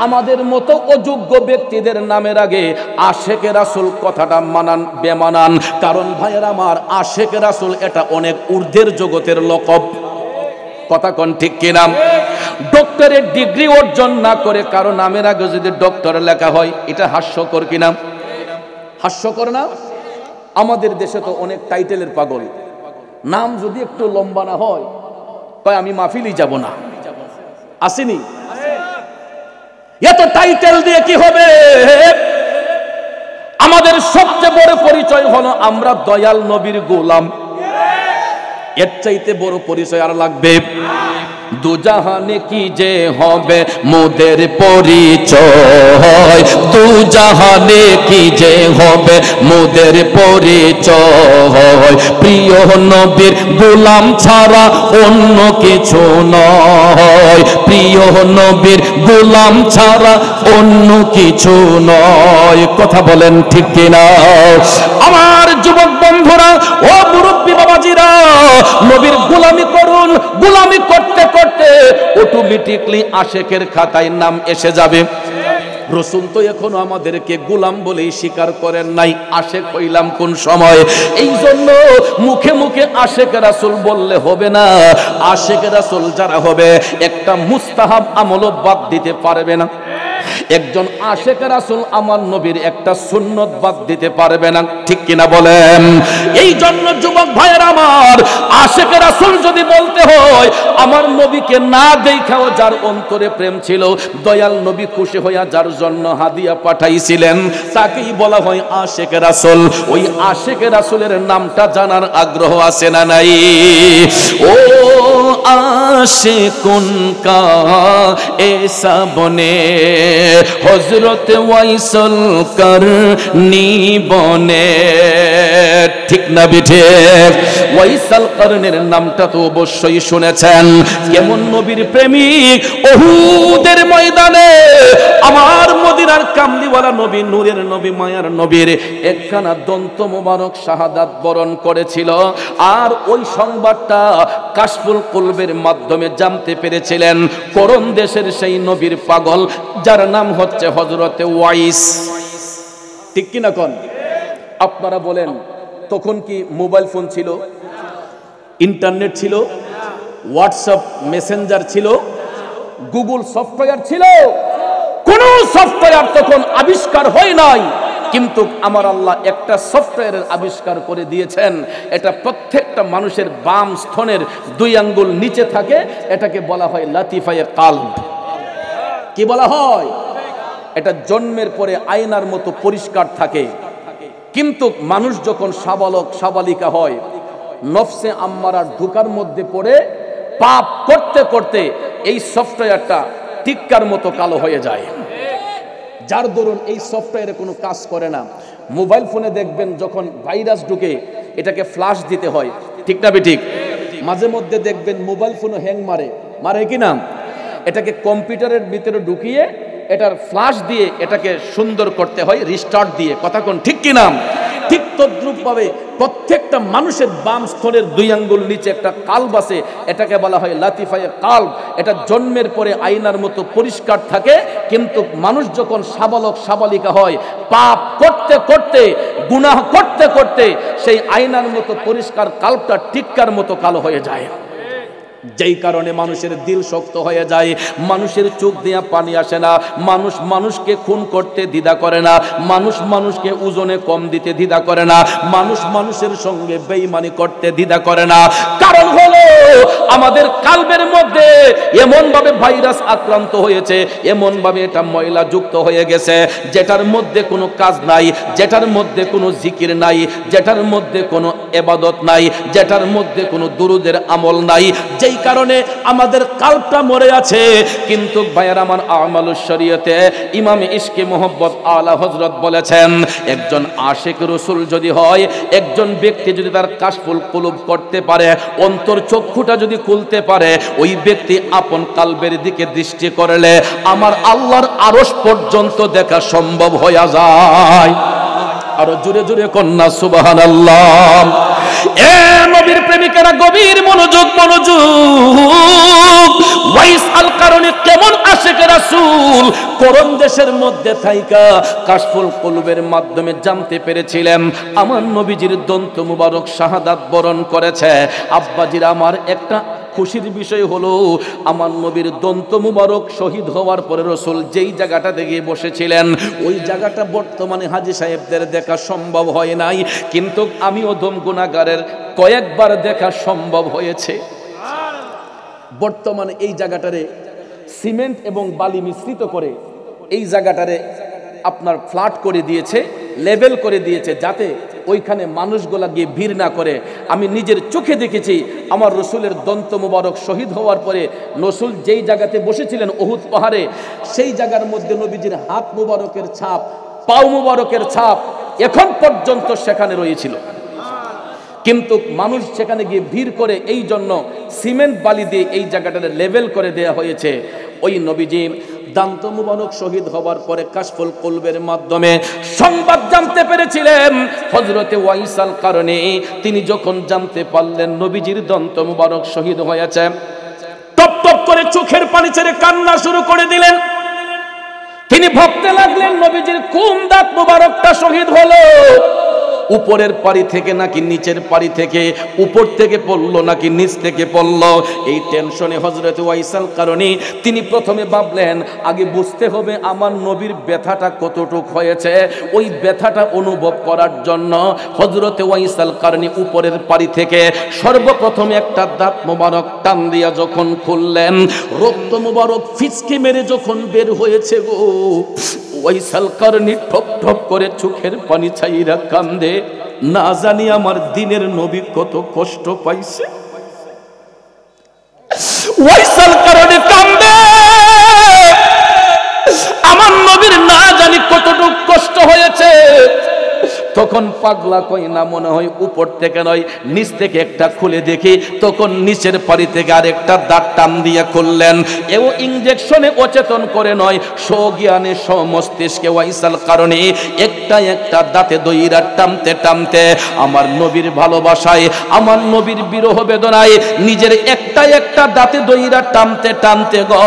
আমাদের মতো অযোগ্য ব্যক্তিদের নামের আগে আশেকে রাসূল কথাটা মানান বেমানান। কারণ ভাইয়ের আমার, আশেকে রাসূল এটা অনেক ঊর্ধ্বের জগতের লকব। কথা কোন ঠিক কিনা? ডক্টরের ডিগ্রি অর্জন না করে কারো নামের আগে যদি ডক্টর লেখা হয়, এটা হাস্যকর কিনা? হাস্যকর না? আমাদের দেশে তো অনেক টাইটেলের পাগল। নাম যদি একটু লম্বা না হয়, তাই আমি মাহফিলই যাব না। আসেনি? এত টাইটেল দিয়ে কি হবে? আমাদের সবচেয়ে বড় পরিচয় হলো আমরা দয়াল নবীর গোলাম। এর চাইতে বড় পরিচয় আর লাগবে? দুজাহানে কি যে হবে মোদের পরিচয়, দুজাহানে কি যে হবে মোদের পরিচয়, প্রিয় নবীর গোলাম ছাড়া অন্য কিছু নয়, প্রিয় নবীর গোলাম ছাড়া অন্য কিছু নয়। কথা বলেন ঠিক কিনা? আমার যুবক বন্ধুরা, ও মুরব্বী বাবাজিরা, নবীর গোলামি করুন। গোলামি করতে করতে অটোমেটিকলি আশেকের খাতায় নাম এসে যাবে। রাসূল তো এখনো আমাদেরকে গোলাম বলেই স্বীকার করেন নাই, আশেক হইলাম কোন সময়? এই জন্য মুখে মুখে আশেক রাসূল বললে হবে না। আশেক রাসূল যারা হবে, একটা মুস্তাহাব আমলও বাদ দিতে পারবে না। একজন আশিক রাসূল আমার নবীর একটা সুন্নত বাদ দিতে পারবে না, ঠিক কিনা বলেন? এই জন্য যুবক ভাইয়ের আমার, আশিক রাসূল যদি বলতে হয়, আমার নবীকে না দেখাও যার অন্তরে প্রেম ছিল, দয়াল নবী খুশি হইয়া যার জন্য হাদিয়া পাঠাইছিলেন, তাকেই বলা হয় আশিক রাসূল। ওই আশিক রাসূলের নামটা জানার আগ্রহ আছে না নাই? ও आशिकुन का ऐसा बने हजरत वाइसल करनी बने, ঠিক না বিঠে? ওয়াইসাল করনের নামটা তো অবশ্যই শুনেছেন। কেমন নবীর প্রেমিক! উহুদের ময়দানে আমার মদিনার কামলিওয়ালা নবী, নূরের নবী, মায়ার নবীর একখানা দন্ত মোবারক শাহাদাত বরণ করেছিল। আর ওই সংবাদটা কাশফুল কুলবের মাধ্যমে জানতে পেরেছিলেন করণ দেশের সেই নবীর পাগল, যার নাম হচ্ছে হযরতে ওয়াইস। ঠিক কিনা কোন? আপনারা বলেন, তখন কি মোবাইল ফোন ছিল, ইন্টারনেট ছিল, হোয়াটসঅ্যাপ মেসেঞ্জার ছিল, গুগল সফটওয়্যার ছিল? কোন সফটওয়্যার তখন আবিষ্কার হয় নাই, কিন্তু আমার আল্লাহ একটা সফটওয়্যারের আবিষ্কার করে দিয়েছেন। এটা প্রত্যেকটা মানুষের বাম স্তনের 2 আঙ্গুল নিচে থাকে, এটাকে বলা হয় লাতিফায়ে কালব। কি বলা হয়? এটা জন্মের পরে আয়নার মতো পরিষ্কার থাকে, কিন্তু মানুষ যখন সাবালক সাবালিকা হয়, নফসে আম্মারার ঢুকার মধ্যে পড়ে পাপ করতে করতে এই সফটওয়্যারটা টিক্কার মতো কালো হয়ে যায়, যার দরুন এই সফটওয়্যারে কোনো কাজ করে না। মোবাইল ফোনে দেখবেন যখন ভাইরাস ঢুকে এটাকে ফ্লাশ দিতে হয়, ঠিক না বেঠিক? মাঝে মধ্যে দেখবেন মোবাইল ফোনও হ্যাং মারে কি না? এটাকে কম্পিউটারের ভিতরে ঢুকিয়ে এটার ফ্লাশ দিয়ে এটাকে সুন্দর করতে হয়, রিস্টার্ট দিয়ে, কথা কোন ঠিক কি না? ঠিক তদ্রূপ ভাবে প্রত্যেকটা মানুষের বাম স্তনের 2 আঙ্গুল নিচে একটা কালব আছে, এটাকে বলা হয় লাতিফায়ে কালব। এটা জন্মের পরে আয়নার মতো পরিষ্কার থাকে, কিন্তু মানুষ যখন সাবালক সাবালিকা হয়, পাপ করতে করতে, গুনাহ করতে করতে সেই আয়নার মতো পরিষ্কার কালবটা টিক্কার মতো কালো হয়ে যায়। যেই কারণে মানুষের দিল শক্ত হয়ে যায়, মানুষের চোখ দিয়ে পানি আসে না, মানুষ মানুষকে খুন করতে দ্বিধা করে না, মানুষ মানুষকে ওজনে কম দিতে দ্বিধা করে না, মানুষ মানুষের সঙ্গে বেঈমানি করতে দ্বিধা করে না। কারণ হলো আমাদের কালবের মধ্যে এমন ভাবে ভাইরাস আক্রান্ত হয়েছে, এমন ভাবে এটা ময়লা যুক্ত হয়ে গেছে, যেটার মধ্যে কোনো কাজ নাই, যেটার মধ্যে কোনো জিকির নাই, যেটার মধ্যে কোনো ইবাদত নাই, যেটার মধ্যে কোনো দুরুদের আমল নাই। এই কারণে আমাদের কালবটা মরে আছে। কিন্তু ভাইয়ার আমার, আমালুস শরীয়তে ইমাম ইশকে মোহাব্বত আলা হযরত বলেছেন, একজন আশিক রাসূল যদি হয়, একজন ব্যক্তি যদি তার কাশফুল কুলুব করতে পারে, অন্তর চক্ষুটা যদি খুলতে পারে, ওই ব্যক্তি আপন কালবের দিকে দৃষ্টি করলে আমার আল্লাহর আরশ পর্যন্ত দেখা সম্ভব হয়ে যায়। আরো জোরে জোরে কন্যা সুবহানাল্লাহ। এ নবীর প্রেমিকেরা গভীর মনোযোগ। ওয়াইস আল কারণী কেমন আশিক রাসূল করণ দেশের মধ্যে থাইকা কাশফুল কুলবের মাধ্যমে জানতে পেরেছিলেন আমার নবীজির দন্ত মুবারক শাহাদাত বরণ করেছে। আব্বাজির আমার, একটা খুশির বিষয় হলো আমার নবীর দন্ত মুবারক শহীদ হওয়ার পরে রাসূল যেই জায়গাটাতে গিয়ে বসেছিলেন, ওই জায়গাটা বর্তমানে হাজী সাহেবদের দেখা সম্ভব হয় নাই, কিন্তু আমি অধম গুনাহগারের কয়েকবার দেখা সম্ভব হয়েছে। বর্তমানে এই জায়গাটারে সিমেন্ট এবং বালি মিশ্রিত করে এই জায়গাটারে আপনার ফ্ল্যাট করে দিয়েছে, লেভেল করে দিয়েছে, যাতে ওইখানে মানুষগুলা গিয়ে ভিড় না করে। আমি নিজের চোখে দেখেছি আমার রসুলের দন্ত মুবারক শহীদ হওয়ার পরে রসুল যেই জায়গাতে বসেছিলেন উহুদ পাহাড়ে, সেই জায়গার মধ্যে নবীজির হাত মুবারকের ছাপ, পাও মুবারকের ছাপ এখন পর্যন্ত সেখানে রয়েছিল। কিন্তু মানুষ সেখানে গিয়ে ভিড় করে, এই জন্য সিমেন্ট বালি দিয়ে এই জায়গাটা লেভেল করে দেয়া হয়েছে। ওই নবীজি দান্ত মুবারক শহীদ হওয়ার পরে কাশফুল কুলবের মাধ্যমে সংবাদ জানতে পেরেছিলেন। হযরতে ওয়াইস আল কারণী তিনি যখন জানতে পারলেন নবীজির দন্ত মুবারক শহীদ হয়েছে, টপ টপ করে চোখের পানি ছেড়ে কান্না শুরু করে দিলেন। তিনি ভাবতে লাগলেন নবীজির কোন দাঁত মুবারকটা শহীদ হলো। উপরের পারি থেকে নাকি নিচের পারি থেকে, উপর থেকে পড়লো নাকি নিচ থেকে পড়লো। এই টেনশনে হযরত ওয়াইসাল কারণী তিনি প্রথমে ভাবলেন আগে বুঝতে হবে আমার নবীর ব্যথাটা কতটুক হয়েছে। ওই ব্যথাটা অনুভব করার জন্য হযরত ওয়াইসাল কারণী উপরের পারি থেকে সর্বপ্রথম একটা দাঁত মোবারক টান দিয়া যখন খুললেন, রক্ত মোবারক ফিসকে মেরে যখন বের হয়েছে গো, ওয়াইসাল কারণী ঠপ ঠপ করে চোখের পানি ছাইরা কান্দে। না জানি আমার দিনের নবী কত কষ্ট পাইছে। ওয়াইসাল কারণী কান্দে, আমার নবীর না জানি কতটুকু কষ্ট হয়েছে। তখন পাগলা কই না, মনে হয় উপর থেকে নয় নিচ থেকে একটা খুলে দেখি, তখন নিচের পারি থেকে আরেকটা দাঁত টান দিয়ে খুললেন। এও ইনজেকশনে অচেতন করে নয়, সজ্ঞানে সমস্তিষ্কে ওয়াইসাল কারণে একটা একটা দাঁতে দইরা টানতে টানতে আমার নবীর ভালোবাসায়, আমার নবীর বিরহ বেদনায় নিজের একটা একটা দাঁতে দইরা টানতে টানতে গো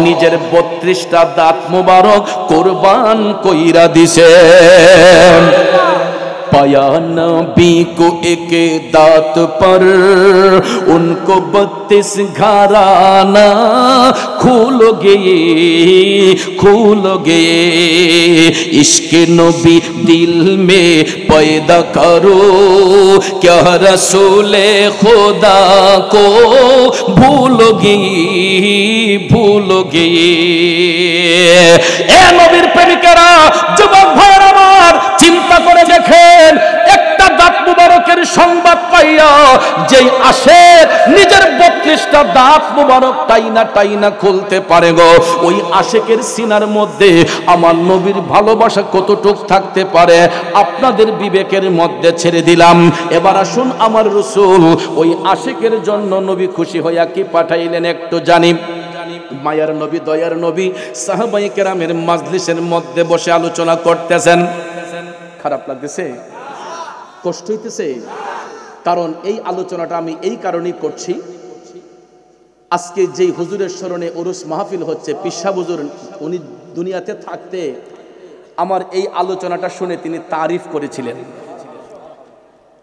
নিজের 32টা দাঁত মোবারক কুরবান কইরা দিছে। पाया नबी को एक दात पर उनको 32 घराना खोलोगे इश्क नबी दिल में पैदा करो, क्या रसूले खुदा को भूलोगे ए नबीर प्रेमिकेरा যুবক ভাইরা আমার চিন্তা করে দেখেন, একটা দাঁত মুবারকের সংবাদ পাইয়া যেই আসে নিজের 32টা দাঁত মুবারক টাইনা খুলতে পারে গো, ওই আশেকের সিনার মধ্যে আমার নবীর ভালোবাসা কতটুক থাকতে পারে আপনাদের বিবেকের মধ্যে ছেড়ে দিলাম। এবার আসুন আমার রাসূল ওই আশেকের জন্য নবী খুশি হইয়া কি পাঠাইলেন একটু জানি। মায়ার নবী, দয়ার নবী সাহাবায়ে কেরামের মাজলিসের মধ্যে বসে আলোচনা করতেছেন। খারাপ লাগতেছে? কষ্ট হইতেছে? কারণ এই আলোচনাটা আমি এই কারণেই করছি, আজকে যেই হুজুরের স্মরণে উরুস মাহফিল হচ্ছে, পিসা হুজুর উনি দুনিয়াতে থাকতে আমার এই আলোচনাটা শুনে তিনি তারিফ করেছিলেন।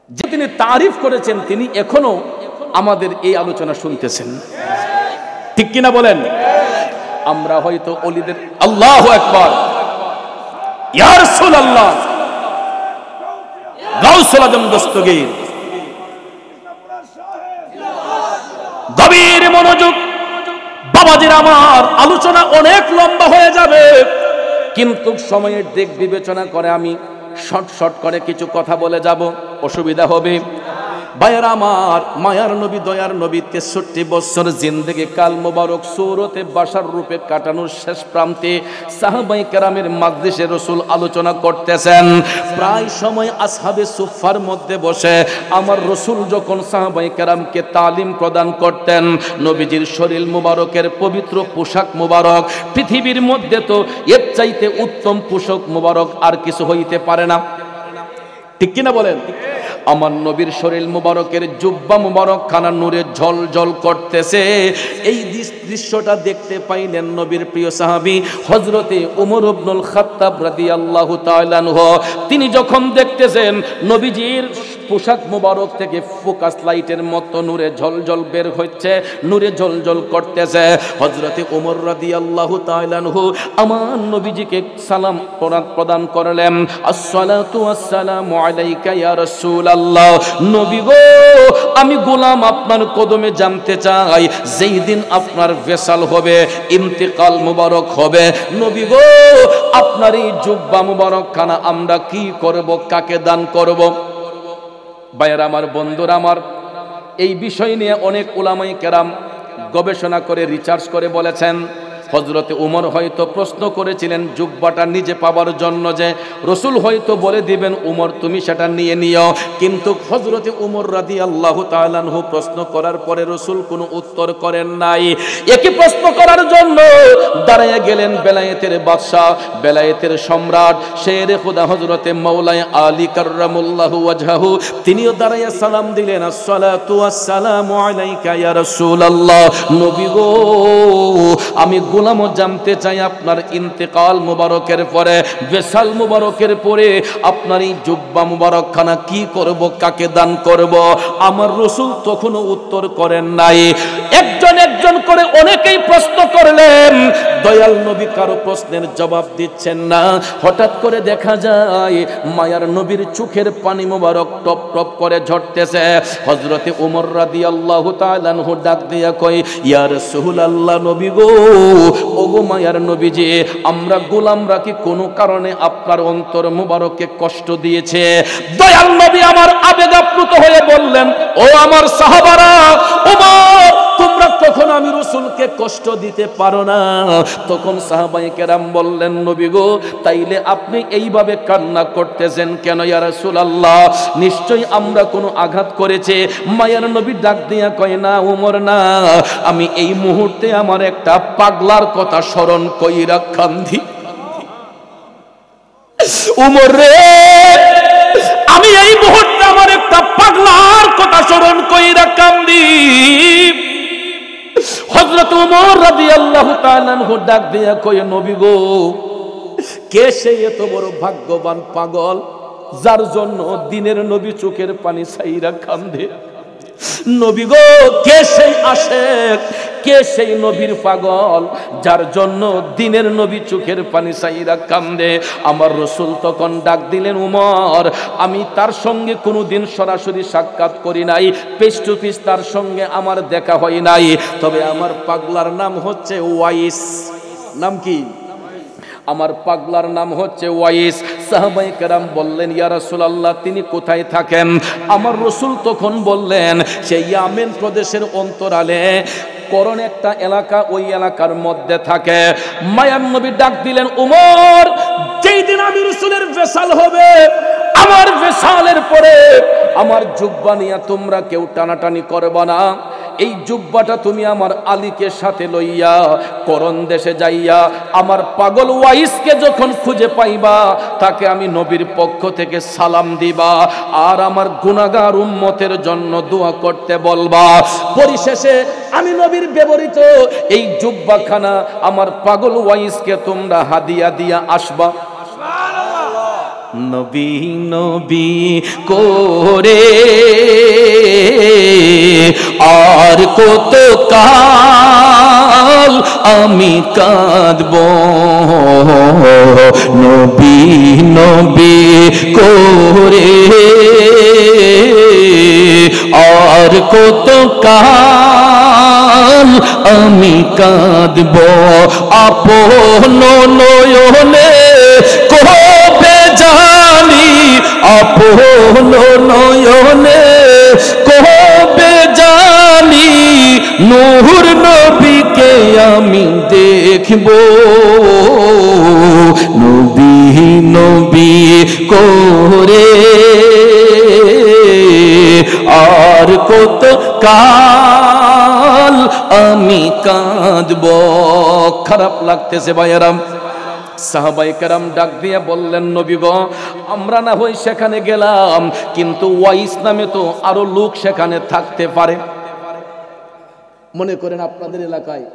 যে তিনি তারিফ করেছেন তিনি এখনো আমাদের এই আলোচনা শুনতেছেন, ঠিক কিনা বলেন? আমরা হয়তো ওলিদের আল্লাহু আকবার, ইয়া রাসূলুল্লাহ, গাউসুল আজম দস্তগীর, গভীর মনোযোগ বাবাজির আমার, আলোচনা অনেক লম্বা হয়ে যাবে, কিন্তু সময়ের দিক বিবেচনা করে আমি শর্ট করে কিছু কথা বলে যাব, অসুবিধা হবে? ভাইয়েরা আমার, মায়ার নবী দয়ার নবী 63 বছর জিন্দেগি কাল মোবারক সূরতে বাশার রূপে কাটানোর শেষ প্রান্তে সাহাবায়ে কেরামের মাজলিসে রাসূল আলোচনা করতেছেন। প্রায় সময় আসহাবে সুফার মধ্যে বসে আমার রাসূল যখন সাহাবায়ে কেরামকে তালিম প্রদান করতেন, নবীজির শরীর মুবারকের পবিত্র পোশাক মুবারক, পৃথিবীর মধ্যে তো এর চাইতে উত্তম পোশাক মুবারক আর কিছু হইতে পারে না, ঠিক কিনা বলেন? আমার নবীর শরীর মুবারকের জুব্বা মুবারক খানা নূরে ঝলঝল করতেছে। এই দৃশ্যটা দেখতে পাইলেন নবীর প্রিয় সাহাবী হযরতে ওমর ইবনুল খাত্তাব রাদিয়াল্লাহু তাআলা আনহু। তিনি যখন দেখতেছেন নবীজির পোশাক মুবারক থেকে ফোকাস লাইটের মতো নূরে ঝলঝল বের হচ্ছে, নূরে ঝলঝল করতেছে, হযরতে ওমর রাদিয়াল্লাহু তাআলা আনহু আমার নবীজিকে সালাম প্রদান করলেন, আসসালাতু ওয়াসসালামু আলাইকা ইয়া রাসূলুল্লাহ। নবী গো, আমি গোলাম আপনার কদমে জানতে চাই, যেই দিন আপনার ভেসাল হবে, ইন্তেকাল মুবারক হবে, নবী গো আপনার এই জুব্বা মুবারক খানা আমরা কি করব, কাকে দান করব? ভাইয়েরা আমার, বন্ধুরা আমার, এই বিষয় নিয়ে অনেক উলামায়ে কেরাম গবেষণা করে রিসার্চ করে বলেছেন, হযরতে ওমর হয়তো প্রশ্ন করেছিলেন জুব্বাটা নিজে পাওয়ার জন্য, যে রাসূল হয়তো বলে দিবেন ওমর তুমি সেটা নিয়ে নিও, কিন্তু হযরতে ওমর রাদিয়াল্লাহু তাআলা আনহু প্রশ্ন করার পরে রাসূল কোনো উত্তর করেন নাই। একই প্রশ্ন করার জন্য দাঁড়িয়ে গেলেন বেলায়েতের বাদশা, বেলায়েতের সম্রাট শেরে খুদা হযরতে মাওলানা আলী কাররামুল্লাহু ওয়াজহাহু, তিনিও দাঁড়িয়ে সালাম দিলেন, আসসালাতু ওয়াসসালামু আলাইকা ইয়া রাসূলুল্লাহ। নবী গো আমি গোলামও জানতে চাই আপনার ইন্তেকাল মুবারকের পরে, বেসাল মুবারকের পরে আপনার এই জুব্বা মুবারকখানা কি করব, কাকে দান করব? আমার রাসূল তখনও উত্তর করেন নাই। একজন একজন করে অনেকেই প্রশ্ন করলেন, দয়াল নবী কারো প্রশ্নের জবাব দিচ্ছেন না। হঠাৎ করে দেখা যায় মায়ার নবীর চোখের পানি মোবারক টপ টপ করে ঝরতেছে। হযরতে ওমর রাদিয়াল্লাহু তাআলা আনহু ডাক দিয়া কয়, ইয়া রাসূলুল্লাহ, নবী গো, ওগো মায়ার নবীজি, আমরা গোলামরা কি কোনো কারণে আপনার অন্তর মোবারককে কষ্ট দিয়েছে? দয়াল নবী আমার আবেগ আপ্লুত হয়ে বললেন, ও আমার সাহাবারা, ওমর, তোমরা কখনো আমি রাসূলকে কষ্ট দিতে পারো না। তখন সাহাবায়ে কেরাম বললেন, নবী গো, তাইলে আপনি এইভাবে কান্না করতেছেন কেন ইয়া রাসূলুল্লাহ? নিশ্চয়ই আমরা কোনো আঘাত করেছে। মায়ার নবী ডাক দিয়া কয়, না ওমর না, আমি এই মুহূর্তে আমার একটা পাগলার কথা স্মরণ কইরা কান্দি। ওমর রে, আমি এই মুহূর্তে আমার একটা পাগলার কথা স্মরণ কইরা কান্দি। হযরত ওমর রাদিয়াল্লাহু তাআলা আনহু ডাক দিয়া কয়, নবী গো, কে সেই এত বড় ভাগ্যবান পাগল যার জন্য দিনের নবী চোখের পানি ছাইরা কান্দে? নবী গো, কে সেই আশেক, কে সেই নবীর পাগল যার জন্য দিনের নবী চোখের পানি ছাইরা কান্দে? আমার রাসূল তখন ডাক দিলেন, উমর, আমি তার সঙ্গে কোনোদিন সরাসরি সাক্ষাৎ করি নাই, ফেস টু ফেস তার সঙ্গে আমার দেখা হয় নাই, তবে আমার পাগলার নাম হচ্ছে ওয়াইস। নাম কি? আমার পাগলার নাম হচ্ছে ওয়াইস। সাহাবায়ে কেরাম বললেন, ইয়া রাসূলুল্লাহ, তিনি কোথায় থাকেন? আমার রাসূল তখন বললেন, সেই ইয়ামেন প্রদেশের অন্তরালে করণ একটা এলাকা, ওই এলাকার মধ্যে থাকে। মায়ার নবী ডাক দিলেন, উমর, যেই দিন আমি রাসূলের ভেসাল হবে, আমার ভেসালের পরে আমার জুব্বা নিয়ে তোমরা কেউ টানাটানি করবা না। এই জুব্বাটা তুমি আমার আলীকে সাথে লইয়া করণ দেশে যাইয়া আমার পাগল ওয়াইসকে যখন খুঁজে পাইবা, তাকে আমি নবীর পক্ষ থেকে সালাম দিবা আর আমার গুনাহগার উম্মতের জন্য দোয়া করতে বলবা। পরিশেষে আমি নবীর ব্যবহৃত এই জুব্বাখানা আমার পাগল ওয়াইসকে তোমরা হাদিয়া দিয়া আসবা। নবী নবী করে আর কত কাল আমি কাঁদব, নবী নবী করে আর কত কাল আমি কাঁদব, আপন নয়নে কবে জানি, আপন নয়নে কবে জানি নূর নবীকে আমি দেখব, নবী নবী করে আর কত কাল আমি কাঁদব। খারাপ লাগতেছে ভাইয়ারাম। সাহাবায়ে কেরাম ডাক দিয়ে বললেন, নবী গো, আমরা না হই সেখানে গেলাম, কিন্তু ওয়াইস নামে তো আরো লোক সেখানে থাকতে পারে। মনে করেন আপনাদের এলাকায়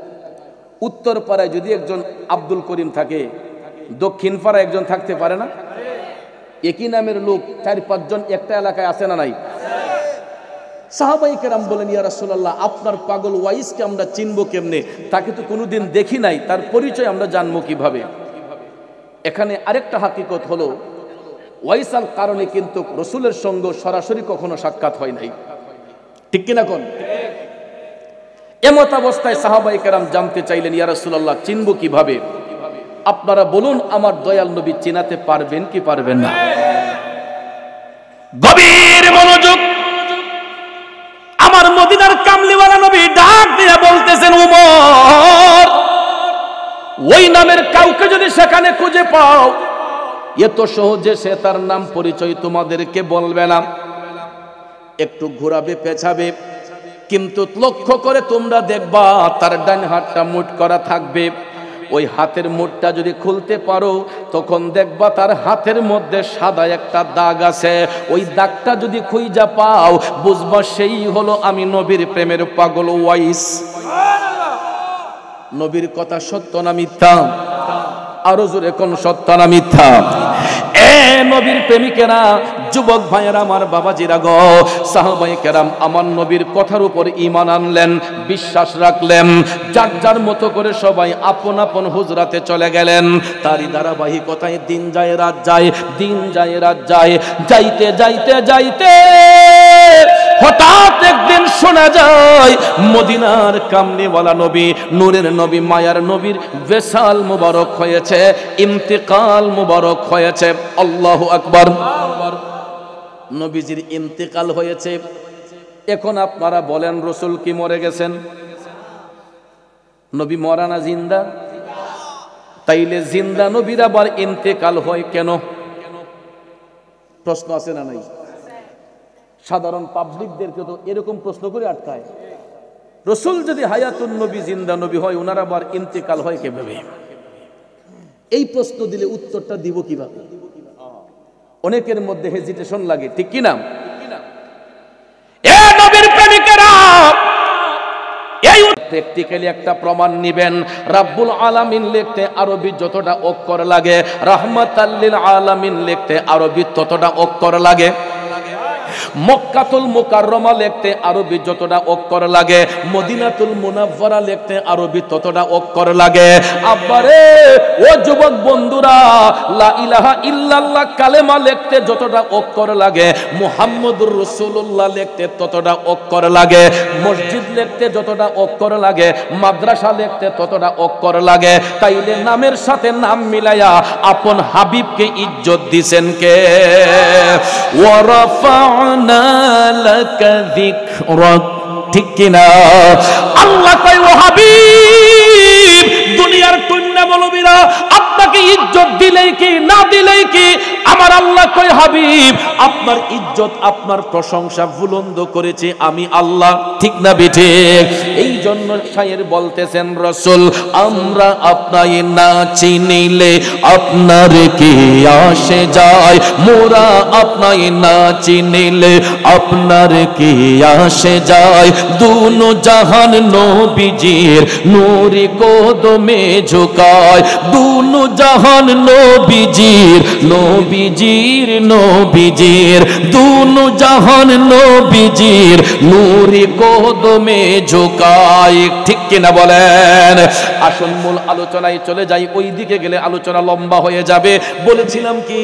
উত্তর পাড়ায় যদি একজন আব্দুল করিম থাকে, দক্ষিণ পাড়ায় একজন থাকতে পারে না? একই নামের লোক 4-5 জন একটা এলাকায় আছে না নাই? সাহাবায়ে কেরাম বলেন, ইয়া রাসূলুল্লাহ, আপনার পাগল ওয়াইসকে আমরা চিনব কেমনে? তাকে তো কোনোদিন দেখি নাই, তার পরিচয় আমরা জানবো কিভাবে? এখানে আরেকটা হাকিকত হলো, ওয়াইসাল কারণে কিন্তু রাসূলের সঙ্গে সরাসরি কখনো সাক্ষাৎ হয় নাই, ঠিক কিনা কোন? এমত অবস্থায় সাহাবায়ে কেরাম জানতে চাইলেন, ইয়া রাসূলুল্লাহ, চিনব কিভাবে? আপনারা বলুন, আমার দয়াল নবী চিনাতে পারবেন কি পারবেন না? গভীর মনোযোগ। আমার মদিনার কামলিওয়ালা নবী ডাক দিয়ে বলতেছেন, উমর, ওই নামের কাউকে যদি সেখানে খুঁজে পাও, এত সহজে সে তার নাম পরিচয় তোমাদেরকে বলবে না, একটু ঘোরাবে পেছাবে, কিন্তু লক্ষ্য করে তোমরা দেখবা তার ডান হাতটা মুঠ করা থাকবে। ওই হাতের মুঠটা যদি খুলতে পারো, তখন দেখবা তার হাতের মধ্যে সাদা একটা দাগ আছে। ওই দাগটা যদি খুঁজা পাও, বুঝবা সেই হলো আমি নবীর প্রেমের পাগল ওয়াইস। নবীর কথা সত্য না মিথ্যা? আরো জোরে কোন সত্য না মিথ্যা? এ নবীর প্রেমিকেরা, যুবক ভাইয়েরা, আমার বাবাজিরা গো, সাহাবায়ে কেরাম আমার নবীর কথার উপর ঈমান আনলেন, বিশ্বাস রাখলেন, যার যার মতো করে সবাই আপন আপন হুজরাতে চলে গেলেন। তারই ধারাবাহিকতায় দিন যায় রাত যায়, দিন যায় রাত যায়, যাইতে যাইতে যাইতে হঠাৎ একদিন শোনা যায় মদিনার কামলিওয়ালা নবী, নূরের নবী, মায়ার নবীর ওয়াসাল মুবারক হয়েছে, ইন্তেকাল মুবারক হয়েছে। আল্লাহু আকবার। নবীজির ইন্তেকাল হয়েছে। এখন আপনারা বলেন রাসূল কি মরে গেছেন? নবী মরা না জিন্দা? তাইলে জিন্দা নবীর আবার ইন্তেকাল হয় কেন? প্রশ্ন আছে না নাই? সাধারণ পাবলিকদেরকে তো এরকম প্রশ্ন করে আটকায়। রাসূল যদি হায়াতুন নবী, জিন্দা নবী হয়, ওনার আবার ইন্তেকাল হয় কিভাবে? এই প্রশ্ন দিলে উত্তরটা দিব কিভাবে? অনেকের মধ্যে হেজিটেশন লাগে, ঠিক কি না? এ নবীর প্রেমিকেরা, এই প্র্যাকটিক্যালি একটা প্রমাণ নিবেন। রাব্বুল আলামিন লিখতে আরবি যতটা অক্ষর লাগে, রাহমাতাল লিল আলামিন লিখতে আরবি ততটা অক্ষর লাগে। মক্কাতুল মুকাররমা লিখতে আরবি যতটা অক্ষর লাগে, মদিনাতুল মুনাওয়ারা লিখতে আরবি ততটা অক্ষর লাগে। আব্বারে ও যুবক বন্ধুরা, লা ইলাহা ইল্লাল্লাহ কালেমা লিখতে যতটা অক্ষর লাগে, মুহাম্মদুর রাসূলুল্লাহ লিখতে ততটা অক্ষর লাগে। মসজিদ লিখতে যতটা অক্ষর লাগে, মাদ্রাসা লিখতে ততটা অক্ষর লাগে। তাইলে নামের সাথে নাম মিলায়া আপন হাবিবকে ইজ্জত দিবেন কে? ওয়ারাফা'না লাকা যিকরাক, ঠিক কিনা? আল্লাহ কয় ও হাবিব, দুনিয়ার টুন্না মৌলবীরা আপনাকে ইজ্জত দিলেই কি না দিলেই কি, আমার আল্লাহ কয় হাবিব আপনার ইজ্জত, আপনার প্রশংসা বুলন্দ করেছে আমি আল্লাহ, ঠিক না বেঠিক? এই জন্য শায়ের বলতেছেন রাসূল, আমরা আপনাকে না চিনিলে আপনার কি আসে যায়, মোরা আপনাকে না চিনিলে আপনার কি আসে যায়। দুনো জাহান নবীজির নূরে কদমে ঝুকায়, দুনো জাহান নবীজির নবীজির নবীজির, দুনো জাহান নবীজির নূরে কদমে ঝুকায়, ঠিক কিনা বলেন? আসল মূল আলোচনায় চলে যাই, ওই দিকে গেলে আলোচনা লম্বা হয়ে যাবে। বলেছিলাম কি,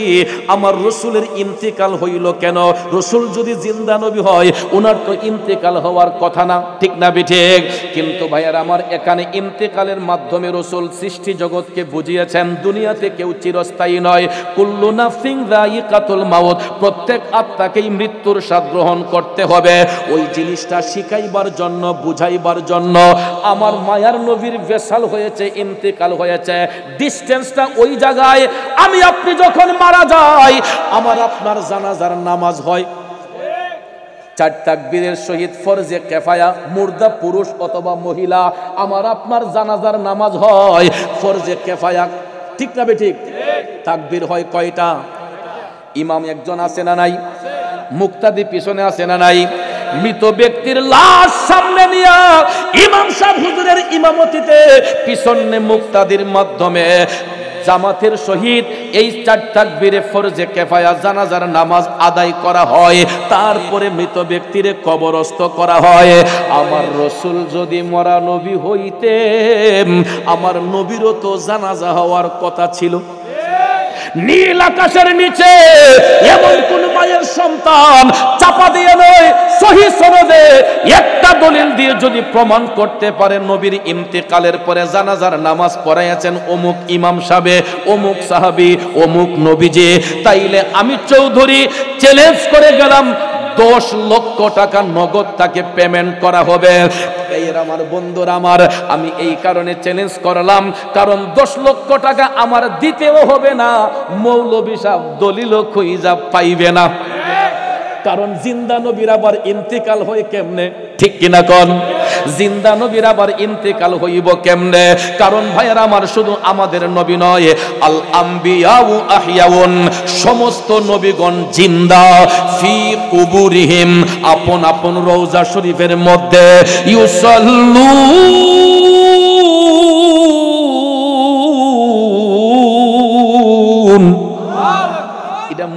আমার রাসূলের ইন্তেকাল হইল কেন? রাসূল যদি জিন্দা নবী হয়, ওনার তো ইন্তেকাল হওয়ার কথা না, ঠিক না বেঠিক? কিন্তু ভাইয়ার আমার, এখানে ইন্তেকালের মাধ্যমে রাসূল সৃষ্টি জগৎকে বুঝিয়েছেন দুনিয়াতে কেউ চিরস্থায়ী নয়। কুল্লু নাফসিন যায়িকাতুল মাউত, প্রত্যেক আত্মাকেই মৃত্যুর স্বাদ গ্রহণ করতে হবে। ওই জিনিসটা শিখাইবার জন্য, বুঝাইবার জন্য আমার মায়ার নবীর ওয়াসাল হয়েছে, ইন্তেকাল হয়েছে। ডিসটেন্সটা ওই জায়গায়, আমি আপনি যখন মারা যাই, আমার আপনার জানাজার নামাজ হয়, চার তাকবীরের সহিত ফরজে কিফায়া, মুর্দা পুরুষ অথবা মহিলা, আমার আপনার জানাজার নামাজ হয় ফরজে কিফায়া, ঠিক না বেঠিক? তাকবীর হয় কয়টা? ইমাম একজন আছে না নাই? মুক্তাদি পিছনে আছে না নাই? মৃত ব্যক্তির লাশ সামনে নিয়ে ইমাম সাহেব হুজুরের ইমামতিতে পিছনে মুক্তাদির মাধ্যমে জামাতের সহিত এই চার তাকবীরে ফরজে কিফায়া জানাজার নামাজ আদায় করা হয়। তারপরে মৃত ব্যক্তিরে কবরস্থ করা হয়। আমার রাসূল যদি মরা নবী হইতেন, আমার নবীরও তো জানাজা হওয়ার কথা ছিল। নীল আকাশের নিচে এমন কোন মায়ের সন্তান চাপা দিয়ে নয়, সহিহ সনদে একটা দলিল দিয়ে যদি প্রমাণ করতে পারে নবীর ইন্তেকালের পরে জানাজার নামাজ পড়াইয়াছেন অমুক ইমাম সাহেব, অমুক সাহাবী, অমুক নবীজি, তাইলে আমি চৌধুরী চ্যালেঞ্জ করে গেলাম 10 লক্ষ টাকা নগদ তাকে পেমেন্ট করা হবে। আমার বন্ধুরা আমার, আমি এই কারণে চ্যালেঞ্জ করলাম, কারণ 10 লক্ষ টাকা আমার দিতেও হবে না, মৌলভী সাহেব দলিলও খুঁজা পাইবে না। কারণ জিন্দা নবীর আবার ইন্তেকাল হয় কেমনে, ঠিক কিনা কোন? জিন্দা নবীর আবার ইন্তেকাল হইব কেমনে? কারণ ভাইয়েরা আমার, শুধু আমাদের নবী নয়, আল আম্বিয়াউ আহইয়াউন, সমস্ত নবীগণ জিন্দা, ফি কুবুরিহিম, আপন আপন রওজা শরীফের মধ্যে, ইউসাল্লু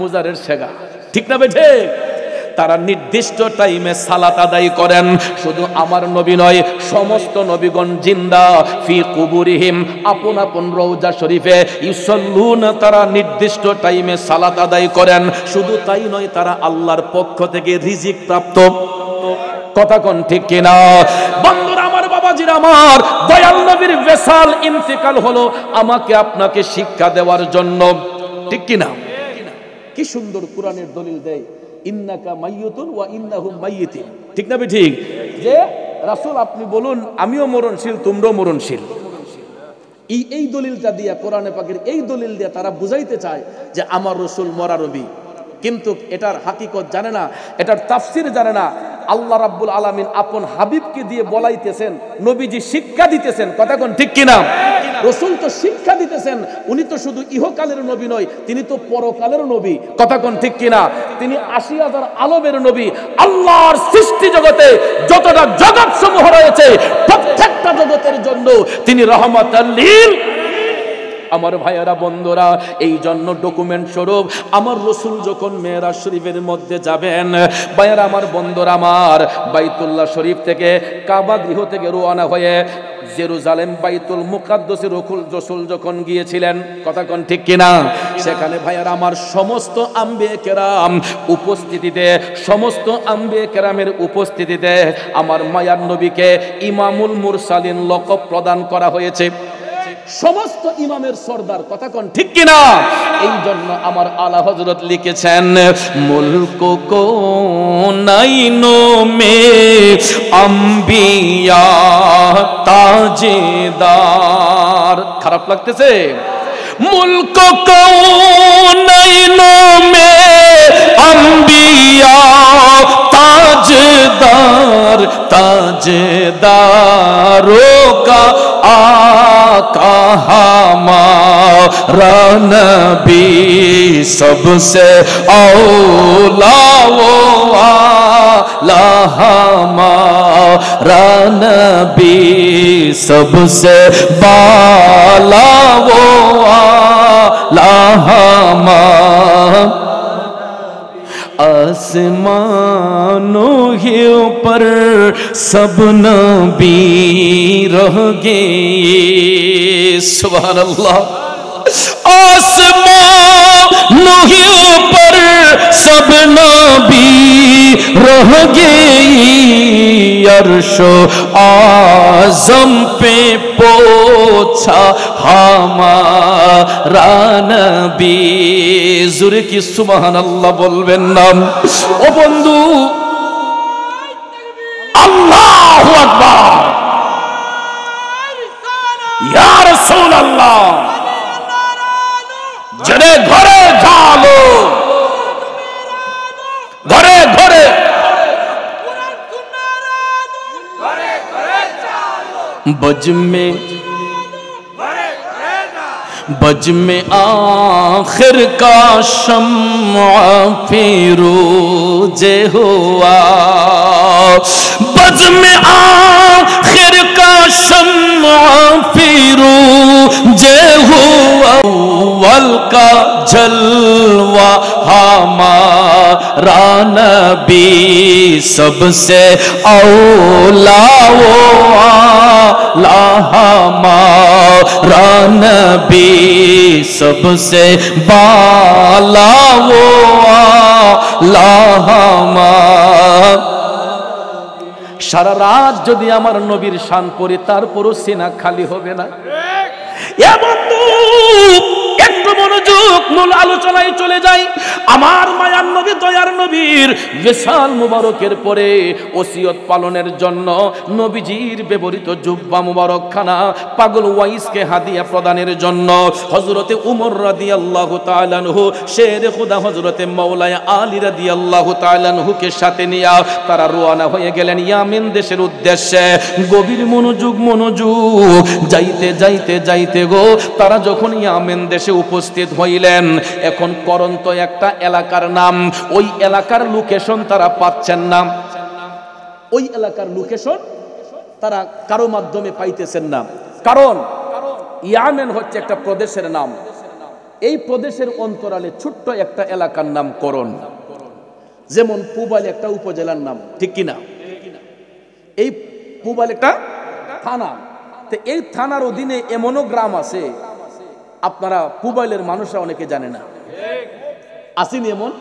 কবুতরের শেগা, ঠিক না বেঠে? তারা নির্দিষ্ট টাইমে সালাত আদায় করেন। শুধু আমার নবী নয়, সমস্ত নবীগণ জিন্দা ফি কুবুরিহিম, আপন আপন রওজা শরীফে ইউসাল্লুন, তারা নির্দিষ্ট টাইমে সালাত আদায় করেন। শুধু তাই নয়, তারা আল্লাহর পক্ষ থেকে রিজিক প্রাপ্ত। কথা কোন ঠিক কিনা? বন্ধুরা আমার, বাবাজিরা আমার, দয়াল নবীর বেসাল ইন্তেকাল হলো আমাকে আপনাকে শিক্ষা দেওয়ার জন্য, ঠিক কিনা? কি সুন্দর কোরআনের দলিল দেয়, ইন্নাকা মাইয়িতুন ওয়া ইন্নাহুম মাইয়িতুন, ঠিক না ঠিক? যে রাসূল আপনি বলুন আমিও মরণশীল, তোমরাও মরণশীল। এই দলিলটা দিয়া, কোরআনে পাকের এই দলিল দিয়ে তারা বুঝাইতে চায় যে আমার রাসূল মরা নবী, কিন্তু এটার হাকিকত জানে না, এটার তাফসীর জানে না। আল্লাহ রাব্বুল আলামিন আপন হাবিবকে দিয়ে বলাইতেছেন, নবীজি শিক্ষা দিতেছেন। কথা কোন ঠিক কিনা? রাসূল তো শিক্ষা দিতেছেন, উনি তো শুধু ইহকালের নবী নয়, তিনি তো পরকালের নবী। কথা কোন ঠিক কিনা? তিনি ৮০,০০০ আলমের নবী। আল্লাহর সৃষ্টি জগতে যতটা জগৎ সমূহ রয়েছে, প্রত্যেকটা জগতের জন্য তিনি রহমাতুল লিল। আমার ভাইয়েরা, বন্ধুরা, এই জন্য ডকুমেন্ট স্বরূপ আমার রাসূল যখন মেরাজ শরীফের মধ্যে যাবেন, ভাইয়েরা আমার, বন্ধুরা আমার, বাইতুল্লাহ শরীফ থেকে, কাবা গৃহ থেকে রওনা হয়ে জেরুজালেম বাইতুল মুকাদ্দাসে রাসূল যখন গিয়েছিলেন, কথা কোন ঠিক কিনা? সেখানে ভাইয়েরা আমার, সমস্ত আম্বিয়া কেরাম উপস্থিতিতে, সমস্ত আম্বিয়া কেরামের উপস্থিতিতে আমার মায়ার নবীকে ইমামুল মুরসালিন লকব প্রদান করা হয়েছে। সমস্ত ইমামের সর্দার, কথা কোন ঠিক কিনা? এই জন্য আমার আলা হযরত লিখেছেন, মুলকো কোনাইনো মে আম্বিয়া তাজেদার। খারাপ লাগতেছে? মুলকো কোনাইনো মে আম্বিয়া ताजदार ताजदारों का आका हमारा नबी सबसे औला वो आला हमारा नबी सबसे बाला वो आला हमारा। आसमानों के ऊपर सब नबी रह गए, सुभान अल्लाह। आसमानों के ऊपर सब नबी रह गए, अर्शो आज़म पे पोछा हमारा नबी। जुरे की सुभान अल्लाह बोलबेन नाम। ओ बंधु, अल्लाहु अकबर, या रसूल अल्लाह। जने घरे जालो, घरे घरे बज में आखिर का शम्आ फिरोज हुआ, बज में आखिर का शम्आ फिरोज हुआ, अव्वल का जलवा हमारा नबी सबसे औला वो आला हमारा नबी सबसे बाला वो आला हमारा। সারা রাত যদি আমার নবীর শান পড়ি, তারপরও সিনা খালি হবে না। এ বন্ধু, একটু মনোযোগ, মূল আলোচনায় চলে যাই। আমার মায়ার নবী, দয়ার নবীর বিশাল মুবারকের পরে ওসিয়ত পালনের জন্য নবীজির ব্যবহৃত জুব্বা মুবারকখানা পাগল ওয়াইসকে হাদিয়া প্রদানের জন্য হযরতে উমর রাদিয়াল্লাহু তাআলা আনহু, শেরে খুদা হযরতে মাওলানা আলী রাদিয়াল্লাহু তাআলা আনহুকে সাথে নিয়ে তারা রওনা হয়ে গেলেন ইয়ামেন দেশের উদ্দেশ্যে। গভীর মনোযোগ, যাইতে যাইতে যাইতে গো, তারা যখন ইয়ামেন দেশে উপস্থিত হইলেন, এখন করন্ত একটা এলাকার নাম, ওই এলাকার লোকেশন তারা পাচ্ছেন না। ওই এলাকার লোকেশন তারা কারো মাধ্যমে পাইতেছেন না, কারণ ইয়ামেন হচ্ছে একটা প্রদেশের নাম। এই প্রদেশের অন্তরালে ছোট্ট একটা এলাকার নাম করণ, যেমন পূবাল একটা উপজেলার নাম, ঠিক কিনা? এই পূবাল একটা থানা, তো এই থানার অধীনে এমনও গ্রাম আছে আপনারা পূবালের মানুষরা অনেকে জানে না, আসেনি এমন?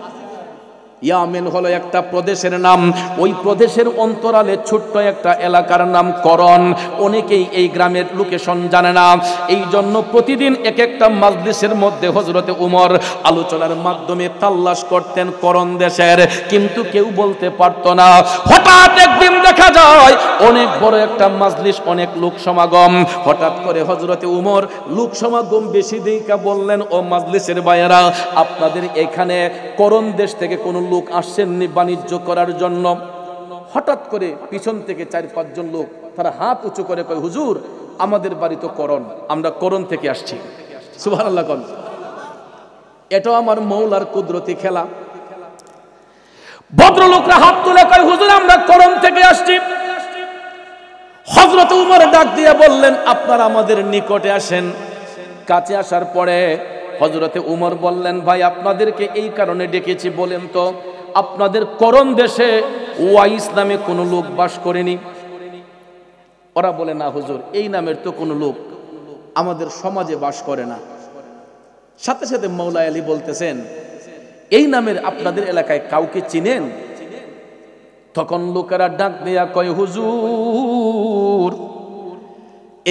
ইয়ামেন হলো একটা প্রদেশের নাম, ওই প্রদেশের অন্তরালে ছোট্ট একটা এলাকার নাম করণ। অনেকেই এই গ্রামের লোকেশন জানে না, এই জন্য প্রতিদিন এক একটা মাজলিসের মধ্যে হযরতে উমর আলোচনার মাধ্যমে তাল্লাশ করতেন করণ দেশের, কিন্তু কেউ বলতে পারতো না। হঠাৎ একদিন দেখা যায় অনেক বড় একটা মাজলিস, অনেক লোক সমাগম, হঠাৎ করে হযরতে উমর লোক সমাগম বেশি দেখা বললেন, ও মাজলিসের ভাইয়েরা, আপনাদের এখানে করণ দেশ থেকে কোন লোক আসছেননি বাণিজ্য করার জন্য? হঠাৎ করে পিছন থেকে 4-5 জন লোক তারা হাত উঁচু করে কয়, হুজুর আমাদের বাড়ি তো করণ, আমরা করণ থেকে আসছি। সুবহানাল্লাহ। কোন এটা আমার মৌলার কুদরতি খেলা। ভদ্রলোকরা হাত তুলে কয়, হুজুর আমরা করণ থেকে আসছি। হযরত উমর ডাক দিয়ে বললেন, আপনারা আমাদের নিকটে আসেন। কাছে আসার পরে হযরতে উমর বললেন, ভাই আপনাদেরকে এই কারণে ডেকেছি, বলেন তো আপনাদের করণ দেশে ওয়াইস নামে কোনো লোক বাস করেনি? ওরা বলে, না হুজুর এই নামের তো কোনো লোক আমাদের সমাজে বাস করে না। সাথে সাথে মৌলা আলী বলতেছেন, এই নামের আপনাদের এলাকায় কাউকে চিনেন? তখন লোকেরা ডাক দিয়া কয়, হুজুর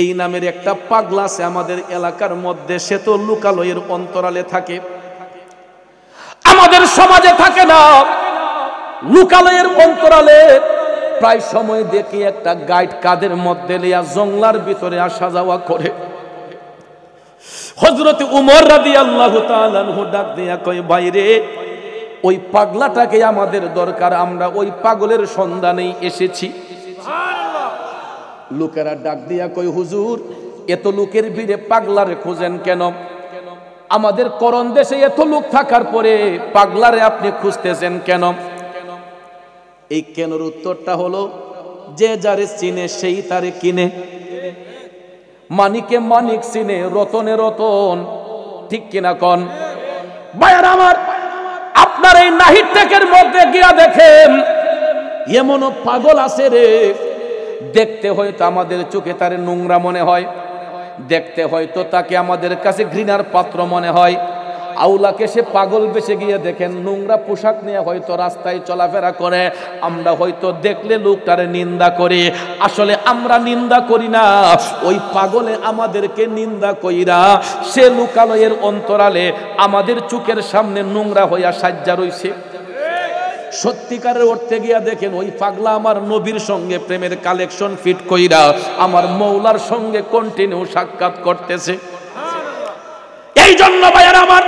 এই নামের একটা পাগলা আছে আমাদের এলাকার মধ্যে, সে তো লোকালয়ের অন্তরালে থাকে, আমাদের সমাজে থাকে না, লোকালয়ের অন্তরালে প্রায় সময় দেখি একটা গাইড কাদের মধ্যে লিয়া জঙ্গলার ভিতরে আসা যাওয়া করে। হযরত উমর রাদিয়াল্লাহু তাআলা আনহু ডাক দিয়া কয়, বাইরে ওই পাগলাটাকে আমাদের দরকার, আমরা ওই পাগলের সন্ধানেই এসেছি। লোকেরা ডাক দিয়া কয়, হুজুর এত লোকের ভিড়ে পাগলারে খোঁজেন কেন? আমাদের করণ দেশে এত লোক থাকার পরে পাগলারে আপনি খুঁজতেছেন কেন? এই কেনর উত্তরটা হলো, যে যারে চিনে সেই তারে কিনে, মানিকে মানিক চিনে, রতনে রতন, ঠিক কিনা কোন? ভাইয়ার আমার, আপনার এই নাহিদ টেকের মধ্যে গিয়া দেখেন এমনও পাগল আছে রে, দেখতে হয়তো আমাদের চোখে তার নোংরা মনে হয়, দেখতে হয়তো তাকে আমাদের কাছে ঘৃণার পাত্র মনে হয়, আউলাকে সে পাগল বেশে গিয়ে দেখেন নোংরা পোশাক নিয়ে হয়তো রাস্তায় চলাফেরা করে, আমরা হয়তো দেখলে লোকটারে নিন্দা করি। আসলে আমরা নিন্দা করি না, ওই পাগলে আমাদেরকে নিন্দা কইরা সে লোকালয়ের অন্তরালে আমাদের চোখের সামনে নোংরা হইয়া সাজ্জা রইছে। সত্যিকারের অর্থে গিয়া দেখেন ওই পাগলা আমার নবীর সঙ্গে প্রেমের কালেকশন ফিট কইরা আমার মৌলার সঙ্গে কন্টিনিউ সাক্ষাৎ করতেছে। এই জন্য ভাইয়ার আমার,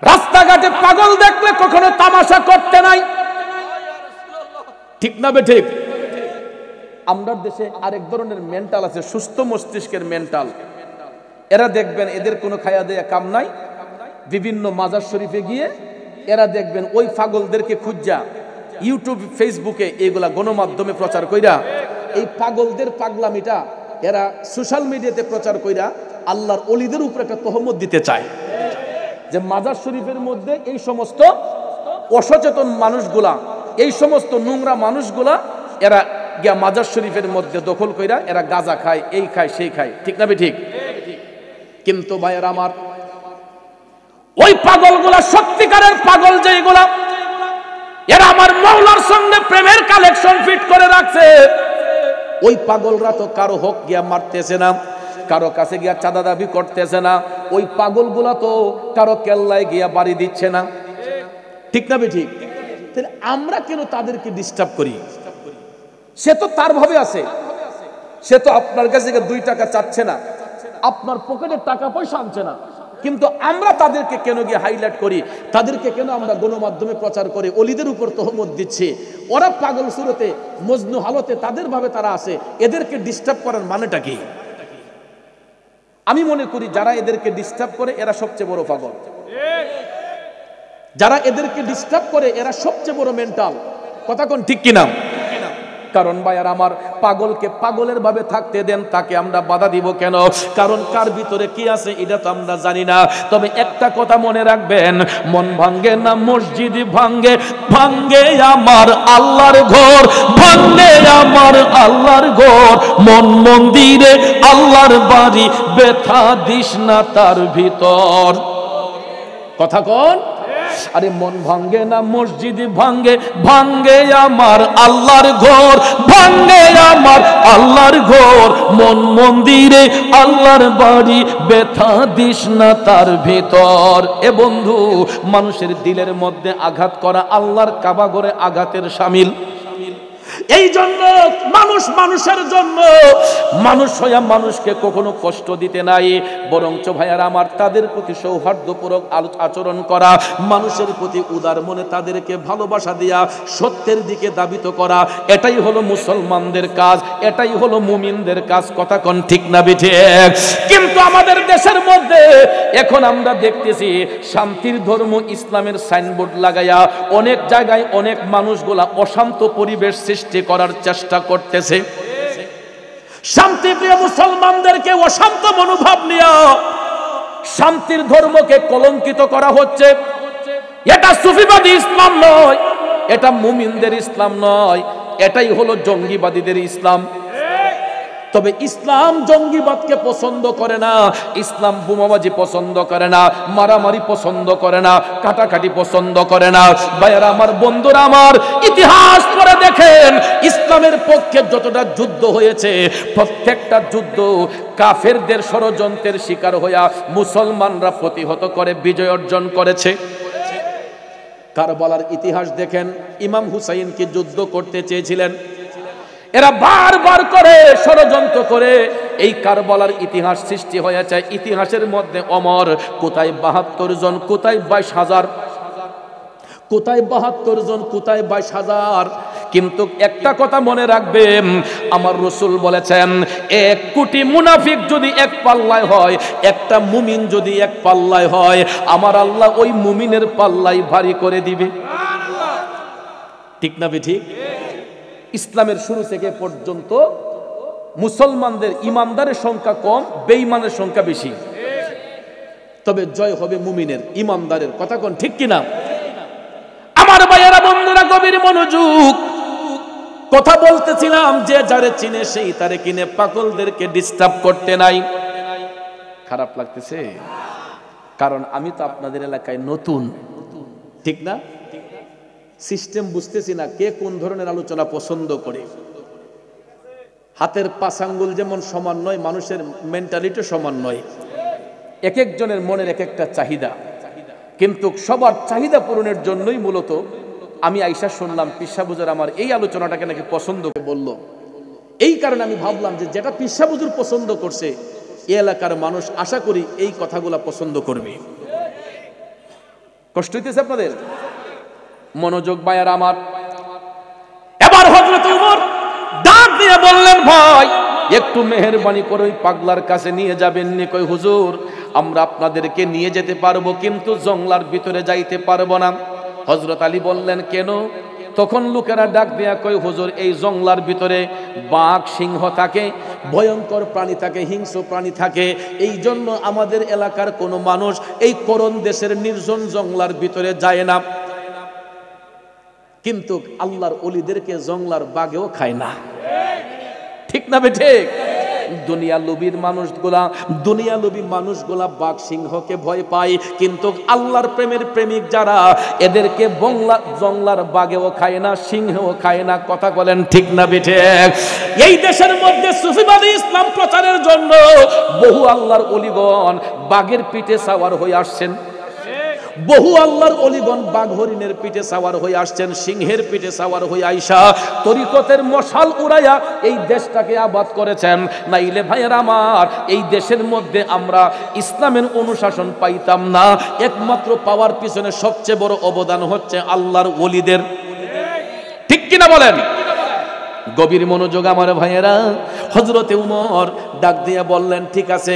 রাস্তাঘাটে পাগল দেখলে কখনো তামাশা করতে নাই, ঠিক না বেঠিক? আমরা দেশে আরেক ধরনের মেন্টাল আছে, সুস্থ মস্তিষ্কের মেন্টাল। এরা দেখবেন এদের কোনো খায়া দেয়া কাম নাই, বিভিন্ন মাজার শরীফে গিয়ে এরা দেখবেন ওই পাগলদেরকে খুঁজা ইউটিউব ফেসবুকে এগুলা গণমাধ্যমে প্রচার কইরা এই পাগলদের পাগলামিটা এরা সোশ্যাল মিডিয়াতে প্রচার কইরা আল্লাহর ওলিদের উপর একটা তহমত দিতে চায়, যে মাজার শরীফের মধ্যে এই সমস্ত অসচেতন মানুষগুলা, এই সমস্ত নোংরা মানুষগুলা এরা গিয়া মাজার শরীফের মধ্যে দখল কইরা এরা গাঁজা খায়, এই খায় সেই খায়, ঠিক না ঠিক? কিন্তু ভাইয়ের আমার, ওই পাগলগুলা সত্যিকারের পাগল যেগুলা, এরা আমার মৌলার সঙ্গে প্রেমের কালেকশন ফিট করে রাখছে। ওই পাগলরা তো কারো হক গিয়া মারতেছে না, কারো কাছে গিয়া চাঁদা দাবি করতেছে না, ওই পাগলগুলা তো কারো কেল্লায় গিয়া বাড়ি দিচ্ছে না, ঠিক না ঠিক? তাহলে আমরা কেন তাদেরকে ডিস্টার্ব করি? সে তো তার ভাবে আছে, সে তো আপনার কাছে 2 টাকা চাচ্ছে না, আপনার পকেটে টাকা পয়সা আনছে না, কিন্তু আমরা তাদেরকে কেন গিয়ে হাইলাইট করি? তাদেরকে কেন আমরা গণমাধ্যমে প্রচার করে অলিদের উপর তহমত দিচ্ছি? ওরা পাগল সুরতে মজনু হালতে তাদের ভাবে তারা আছে, এদেরকে ডিস্টার্ব করার মানেটা কি? আমি মনে করি যারা এদেরকে ডিস্টার্ব করে এরা সবচেয়ে বড় পাগল, যারা এদেরকে ডিস্টার্ব করে এরা সবচেয়ে বড় মেন্টাল। কথা কোন ঠিক কিনা? কারণ ভাইয়ার আমার, পাগলকে পাগলের ভাবে থাকতে দেন, তাকে আমরা বাধা দিব কেন? কারণ কার ভিতরে কি আছে এটা তো আমরা জানি না। তবে একটা কথা মনে রাখবেন, মন ভাঙ্গে না মসজিদ ভাঙ্গে, ভাঙ্গে আমার আল্লাহর ঘর, ভাঙ্গে আমার আল্লাহর ঘর, মন মন্দিরে আল্লাহর বাড়ি, ব্যথা দিস না তার ভিতর। কথা কোন? আরে মন ভাঙ্গে না মসজিদ ভাঙ্গে, ভাঙ্গে আমার আল্লাহর ঘর, ভাঙ্গে আমার আল্লাহর ঘর, মন মন্দিরে আল্লাহর বাড়ি, ব্যথা দিস না তার ভিতর। এ বন্ধু, মানুষের দিলের মধ্যে আঘাত করা আল্লাহর কাবা ঘরে আঘাতের শামিল। এই জন্য মানুষ মানুষের জন্য, মানুষ হইয়া মানুষকে কখনো কষ্ট দিতে নাই, বরঞ্চ ভাইয়ার আমার তাদের প্রতি সৌহার্দ্যপূর্বক আচরণ করা, মানুষের প্রতি উদার মনে তাদেরকে ভালোবাসা দিয়া সত্যের দিকে দাবিত করা, এটাই হলো মুসলমানদের কাজ, এটাই হলো মুমিনদের কাজ। কথা কোন ঠিক না বিঠে? কিন্তু আমাদের দেশের মধ্যে এখন আমরা দেখতেছি শান্তির ধর্ম ইসলামের সাইনবোর্ড লাগাইয়া অনেক জায়গায় অনেক মানুষগুলা অশান্ত পরিবেশ সৃষ্টি করার চেষ্টা করতেছে। শান্তিপ্রিয় মুসলমানদেরকে অশান্ত মনোভাব নিয়ে শান্তির ধর্মকে কলঙ্কিত করা হচ্ছে। এটা সুফিবাদী ইসলাম নয়, এটা মুমিনদের ইসলাম নয়, এটাই হলো জঙ্গিবাদীদের ইসলাম। তবে ইসলাম জঙ্গিবাদকে পছন্দ করে না, ইসলাম বোমাবাজি পছন্দ করে না, মারামারি পছন্দ করে না, কাটাকাটি পছন্দ করে না। ভাইয়ারা আমার, বন্ধুরা আমার, ইতিহাস পড়ে দেখেন ইসলামের পক্ষে যতটা যুদ্ধ হয়েছে, প্রত্যেকটা যুদ্ধ কাফেরদের ষড়যন্ত্রের শিকার হইয়া মুসলমানরা প্রতিহত করে বিজয় অর্জন করেছে। কারবালার ইতিহাস দেখেন, ইমাম হুসাইনকে যুদ্ধ করতে চেয়েছিলেন, এরা বারবার করে ষড়যন্ত্র করে এই কারবালার ইতিহাস সৃষ্টি হয়েছে। ইতিহাসের মধ্যে অমর, কোথায় ৭২ জন, কোথায় ২২,০০০, কোথায় ৭২ জন, কোথায় ২২,০০০। কিন্তু একটা কথা মনে রাখবেন, আমার রাসূল বলেছেন, ১ কোটি মুনাফিক যদি এক পাল্লায় হয়, একটা মুমিন যদি এক পাল্লায় হয়, আমার আল্লাহ ওই মুমিনের পাল্লাই ভারী করে দিবে। ঠিক না ঠিক? ইসলামের শুরু থেকে পর্যন্ত মুসলমানদের ইমানদারের সংখ্যা কম, বেঈমানের সংখ্যা বেশি। তবে জয় হবে মুমিনের, ইমানদারের। কথা কোন ঠিক কিনা? আমার ভাইয়েরা, বন্ধুরা, গভীর মনোযোগ। কথা বলতেছিলাম, যে যারে চিনে সেই তারে কিনে, পাগলদেরকে ডিস্টার্ব করতে নাই। খারাপ লাগতেছে? কারণ আমি তো আপনাদের এলাকায় নতুন, ঠিক না? সিস্টেম বুঝতেছি না, কে কোন ধরনের আলোচনা পছন্দ করে। হাতের ৫ আঙ্গুল যেমন সমান নয়, মানুষের মেন্টালিটি সমান নয়। এক একজনের মনের এক একটা চাহিদা, কিন্তু সবার চাহিদা পূরণের জন্যই মূলত আমি আইসা শুনলাম পীর সাহেব হুজুর আমার এই আলোচনাটাকে নাকি পছন্দ বলল। এই কারণে আমি ভাবলাম যে যেটা পীর সাহেব হুজুর পছন্দ করছে, এই এলাকার মানুষ আশা করি এই কথাগুলা পছন্দ করবে। কষ্ট হইতেছে আপনাদের? মনোযোগ ভাইয়ার আমার। এবার হযরত ওমর ডাক দিয়ে বললেন, ভাই একটু মেহেরবানি করে ওই পাগলার কাছে নিয়ে যাবেন নি? কই হুজুর, আমরা আপনাদেরকে নিয়ে যেতে পারবো, কিন্তু জঙ্গলার ভিতরে যাইতে পারবো না। হযরত আলী বললেন, কেন? তখন লোকেরা ডাক দিয়া কই, হুজুর এই জঙ্গলার ভিতরে বাঘ সিংহ থাকে, ভয়ঙ্কর প্রাণী থাকে, হিংস্র প্রাণী থাকে, এই জন্য আমাদের এলাকার কোনো মানুষ এই করণ দেশের নির্জন জঙ্গলার ভিতরে যায় না। কিন্তু আল্লাহর ওলিদেরকে জঙ্গলার বাঘেও খায় না। ঠিক না ঠিক? দুনিয়া লোভীর মানুষগুলা, দুনিয়া লোভী মানুষগুলা বাঘ সিংহকে ভয় পায়, কিন্তু আল্লাহর প্রেমের প্রেমিক যারা, এদেরকে জঙ্গলার বাঘেও খায় না, সিংহও খায় না। কথা বলেন ঠিক না ঠিক? এই দেশের মধ্যে সুফিবাদী ইসলাম প্রচারের জন্য বহু আল্লাহর ওলিগণ বাঘের পিঠে সাওয়ার হয়ে আসছেন, বহু আল্লাহর ওলিগণ বাঘ হরিণের পিঠে সাওয়ার হয়ে আসছেন, সিংহের পিঠে সাওয়ার হয়ে আইসা তরিকতের মশাল উড়াইয়া এই দেশটাকে আবাদ করেছেন। নাইলে ভাইয়ের আমার, এই দেশের মধ্যে আমরা ইসলামের অনুশাসন পাইতাম না। একমাত্র পাওয়ার পিছনে সবচেয়ে বড় অবদান হচ্ছে আল্লাহর ওলিদের। ঠিক কিনা বলেন? গভীর মনোযোগ আমার ভাইয়েরা। হযরতে উমর ডাক দিয়ে বললেন, ঠিক আছে,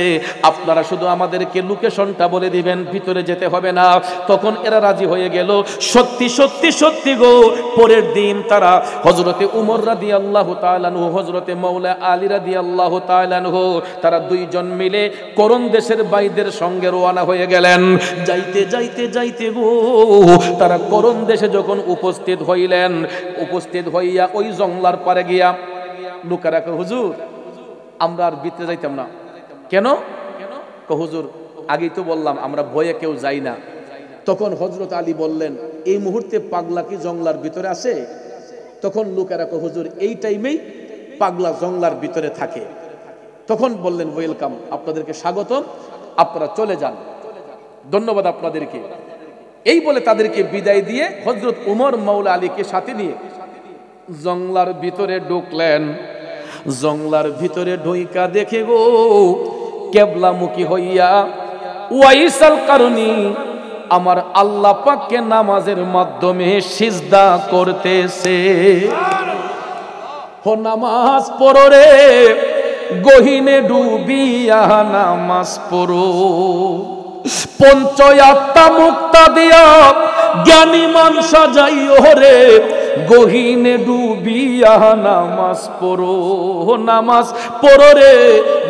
আপনারা শুধু আমাদেরকে লোকেশনটা বলে দিবেন, ভিতরে যেতে হবে না। তখন এরা রাজি হয়ে গেল। সত্যি সত্যি সত্যি গো, পরের দিন তারা হযরতে উমর রাদিয়াল্লাহু তাআলা আনহু, হযরতে মাওলা আলী রাদিয়াল্লাহু তাআলা আনহু, তারা দুইজন মিলে করণ দেশের বাইদের সঙ্গে রওনা হয়ে গেলেন। যাইতে যাইতে যাইতে গো, তারা করণ দেশে যখন উপস্থিত হইলেন, উপস্থিত হইয়া ওই জংলার পারে গিয়া লোকেরা কয়, হুজুর আমরা আর ভিতরে যাইতাম না। কেন? হুজুর আগেই তো বললাম আমরা ভয়ে কেউ যাই না। তখন হযরত আলী বললেন, এই মুহূর্তে পাগলা কি জংলার ভিতরে আছে? তখন লোকেরা কয়, হুজুর এই টাইমেই পাগলা জংলার ভিতরে থাকে। তখন বললেন, ওয়েলকাম, আপনাদেরকে স্বাগতম, আপনারা চলে যান, ধন্যবাদ আপনাদেরকে। এই বলে তাদেরকে বিদায় দিয়ে হযরত উমর মাওলা আলীকে সাথে নিয়ে জংলার ভিতরে ঢুকলেন। জংলার ভিতরে ঢুইকা দেখে গো, কেবলামুখী হইয়া ওয়াইসাল কারণী আমার আল্লাহ পাককে নামাজের মাধ্যমে সিজদা করতেছে। হো নামাজ পড়ো রে, গহিনে ডুবিয়া নামাজ পড়ো, পঞ্চয়াত্মা মুক্তা দিয়া জ্ঞানী মান সাজাইও রে, গহিনে ডুবিয়া নামাজ পড়ো, নামাজ পড়ো রে,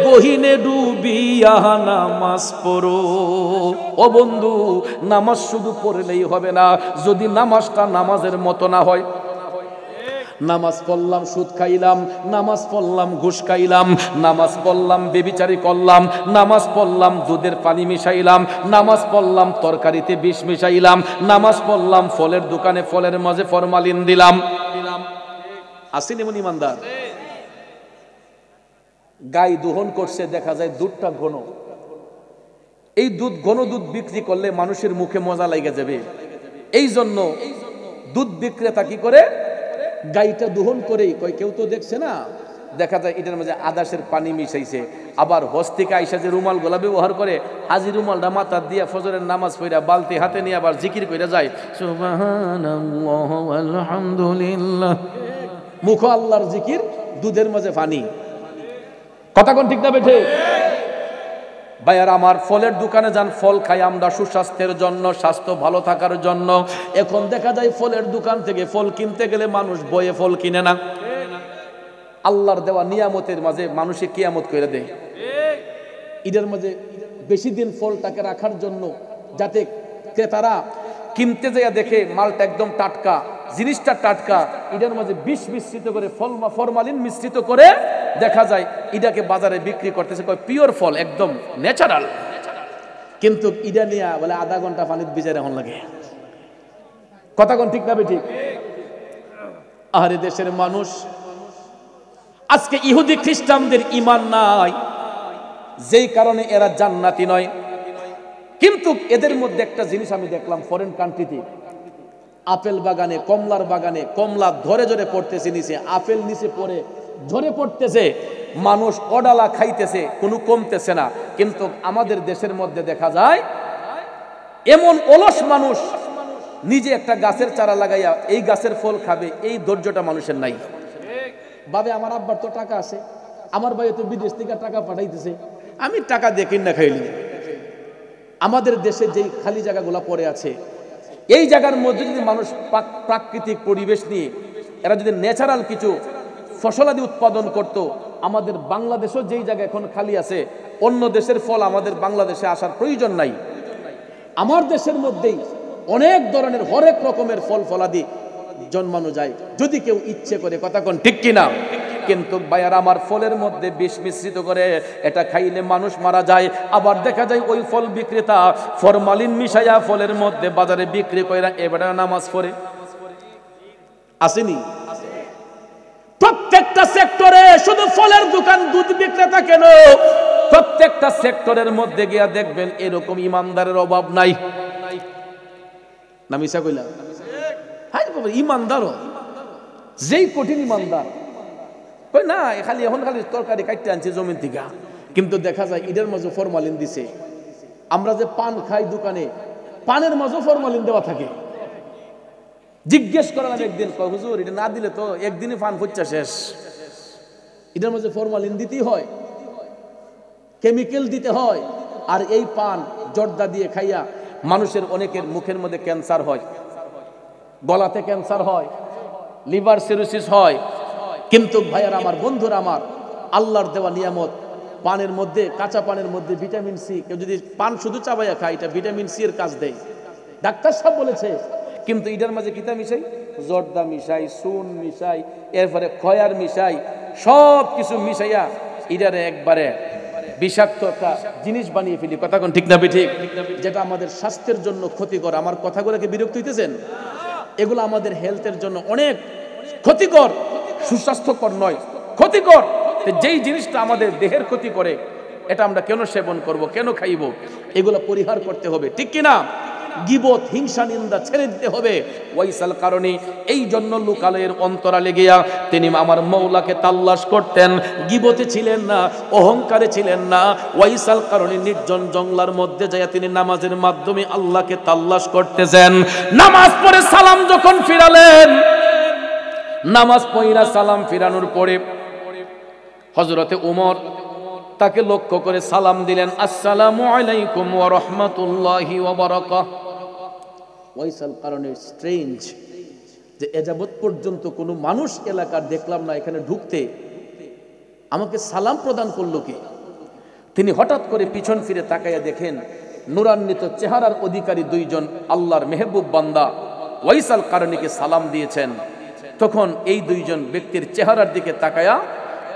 গহিনে ডুবিয়া নামাজ পড়ো। ও বন্ধু, নামাজ শুধু পড়লেই হবে না, যদি নামাজটা নামাজের মতো না হয়। নামাজ পড়লাম সুদ খাইলাম, নামাজ পড়লাম ঘুষ খাইলাম, নামাজ পড়লাম বেবিচারি করলাম, নামাজ পড়লাম দুধের পানি মিশাইলাম, নামাজ পড়লাম তরকারিতে বিষ মিশাইলাম, নামাজ পড়লাম ফলের দোকানে ফলের মাঝে ফরমালিন দিলাম। আসেনি মন ইমানদার? গাই দোহন করছে, দেখা যায় দুধটা ঘন। এই দুধ ঘন দুধ বিক্রি করলে মানুষের মুখে মজা লেগে যাবে। এই জন্য দুধ বিক্রেতা কি করে, গাইটা দোহন করেই কয়, কেউ তো দেখছে না, দেখা যায় এটার মাঝে আদাসের পানি মিশাইছে। আবার হস্তিকা আইসা যে রুমাল গোলা ব্যবহার করে, হাজি রুমালটা মাথা দিয়া ফজরের নামাজ পড়া বালতি হাতে নিয়ে আবার জিকির কইরা যায়, সুবহানাল্লাহ আলহামদুলিল্লাহ, মুখ আল্লাহর জিকির, দুধের মাঝে পানি। কথা কোন ঠিক না বেঠে? ভাইয়ার আমার, ফলের দোকানে যান, ফল খাই আমরা সুস্বাস্থ্যের জন্য, স্বাস্থ্য ভালো থাকার জন্য। এখন দেখা যায় ফলের দোকান থেকে ফল কিনতে গেলে মানুষ বয়ে ফল কিনে না। আল্লাহর দেওয়া নিয়ামতের মাঝে মানুষে কিয়ামত করে দেয়। ঈদের মাঝে বেশি দিন ফলটাকে রাখার জন্য, যাতে ক্রেতারা কিনতে যায় দেখে মালটা একদম টাটকা, জিনিসটা টাটকা, ঈদের মাঝে বিষ মিশ্রিত করে, ফরমালিন মিশ্রিত করে দেখা যায় ইটাকে বাজারে বিক্রি করতেছে, কয় পিওর ফল, একদম ন্যাচারাল। কিন্তু ইডা নিয়ে বলে আধা ঘন্টা পানিতে ভিজায় রাখুন লাগে। কথা কোন ঠিক না বেঠিক? আরে দেশের মানুষ আজকে ইহুদি খ্রিস্টানদের ঈমান নাই, যেই কারণে এরা জান্নাতি নয়। কিন্তু এদের মধ্যে একটা জিনিস আমি দেখলাম, ফরেন কান্ট্রিতে আপেল বাগানে, কমলার বাগানে কমলা ধরে ধরে পড়তেছে নিচে, আপেল নিচে পড়ে ঝরে পড়তেছে, মানুষ অডালা খাইতেছে, কোনো কমতেছে না। কিন্তু আমাদের দেশের মধ্যে দেখা যায় এমন অলস মানুষ, নিজে একটা গাছের চারা লাগাইয়া এই গাছের ফল খাবে, এই ধৈর্যটা মানুষের নাই। বাবে আমার আব্বার তো টাকা আছে, আমার ভাই তো বিদেশ থেকে টাকা পাঠাইতেছে, আমি টাকা দিয়ে কিনা খাইলি। আমাদের দেশে যেই খালি জায়গাগুলো পড়ে আছে, এই জায়গার মধ্যে যদি মানুষ প্রাকৃতিক পরিবেশ নিয়ে এরা যদি ন্যাচারাল কিছু ফসলাদি উৎপাদন করত, আমাদের বাংলাদেশও যেই জায়গা এখন খালি আছে, অন্য দেশের ফল আমাদের বাংলাদেশে আসার প্রয়োজন নাই। আমার দেশের মধ্যেই অনেক ধরনের হরেক রকমের ফল ফলাদি জন্মানো যায়, যদি কেউ ইচ্ছে করে। কথা কোন ঠিক কিনা? কিন্তু ভাইয়ার আমার, ফলের মধ্যে বিষ মিশ্রিত করে এটা খাইলে মানুষ মারা যায়। আবার দেখা যায় ওই ফল বিক্রেতা ফরমালিন মিশাইয়া ফলের মধ্যে বাজারে বিক্রি কইরা এবারে নামাজ পড়ে। আসেনি? প্রত্যেকটা সেক্টরে, শুধু ফলের দোকান দুধ বিক্রেতা কেন, প্রত্যেকটা সেক্টরের মধ্যে গিয়া দেখবেন এরকম ইমানদারের অভাব নাই। না মিশা কইলা? হ্যাঁ বাবা, ইমানদারও যেই কঠিন ইমানদার কই না, খালি এখন খালি তরকারি কাটতে আনছে জমিন থেকে, কিন্তু দেখা যায় ঈদের মাঝে ফরমালিন দিছে। আমরা যে পান খাই দোকানে, পানের মাঝে ফরমালিন দেওয়া থাকে। জিজ্ঞেস করলাম একদিন, হুজুর এটা না দিলে তো একদিনই পান ফুচ্চা শেষ, এটার মধ্যে ফরমালিন দিতেই হয়, কেমিক্যাল দিতে হয়। আর এই পান জর্দা দিয়ে খাইয়া মানুষের অনেকের মুখের মধ্যে ক্যান্সার হয়, গলাতে ক্যান্সার হয়, লিভার সিরোসিস হয়। কিন্তু ভাইয়ার আমার, বন্ধুরা আমার, আল্লাহর দেওয়া নিয়ামত পানের মধ্যে, কাঁচা পানের মধ্যে ভিটামিন সি। কেউ যদি পান শুধু চাবাইয়া খায়, এটা ভিটামিন সি এর কাজ দেয়, ডাক্তার সব বলেছে। কিন্তু এটার মাঝে কিতা মিশাই? জর্দা মিশাই, চুন মিশাই, এরপরে খয়ার মিশাই, সব কিছু মিশাইয়া এটারে একবারে বিষাক্ত একটা জিনিস বানিয়ে ফেলি। কথা কোন ঠিক না ঠিক? যেটা আমাদের স্বাস্থ্যের জন্য ক্ষতিকর। আমার কথাগুলোকে বিরক্ত হইতেছেন? এগুলো আমাদের হেলথের জন্য অনেক ক্ষতিকর, সুস্বাস্থ্যকর নয়, ক্ষতিকর। যেই জিনিসটা আমাদের দেহের ক্ষতি করে, এটা আমরা কেন সেবন করব, কেন খাইব? এগুলো পরিহার করতে হবে, ঠিক কিনা? গীবত, হিংসা, নিন্দা ছেড়ে দিতে হবে। ওয়াইসাল কারণে এই জন্য লোকালয়ের অন্তরালে গিয়া তিনি আমার মৌলাকে তাল্লাশ করতেন। গীবতে ছিলেন না, অহংকারে ছিলেন না। ওয়াইসাল কারণে নির্জন জঙ্গলার মধ্যে যাইয়া তিনি নামাজের মাধ্যমে আল্লাহকে তাল্লাশ করতেছেন। নামাজ পড়ে সালাম যখন ফিরালেন, নামাজ পড়া সালাম ফিরানোর পরে হযরতে ওমর তাকে লক্ষ্য করে সালাম দিলেন, আসসালামু আলাইকুম ওয়া রাহমাতুল্লাহি ওয়া বারাকাতুহু। ওয়াইসাল কারণে স্ট্রেঞ্জ যে এযাবৎ পর্যন্ত কোনো মানুষ এলাকার দেখলাম না এখানে ঢুকতে, আমাকে সালাম প্রদান করলো কে? তিনি হঠাৎ করে পিছন ফিরে তাকাইয়া দেখেন নূরান্বিত চেহারার অধিকারী দুইজন আল্লাহর মেহবুব বান্দা ওয়াইসাল কারণীকে সালাম দিয়েছেন। তখন এই দুইজন ব্যক্তির চেহারার দিকে তাকায়া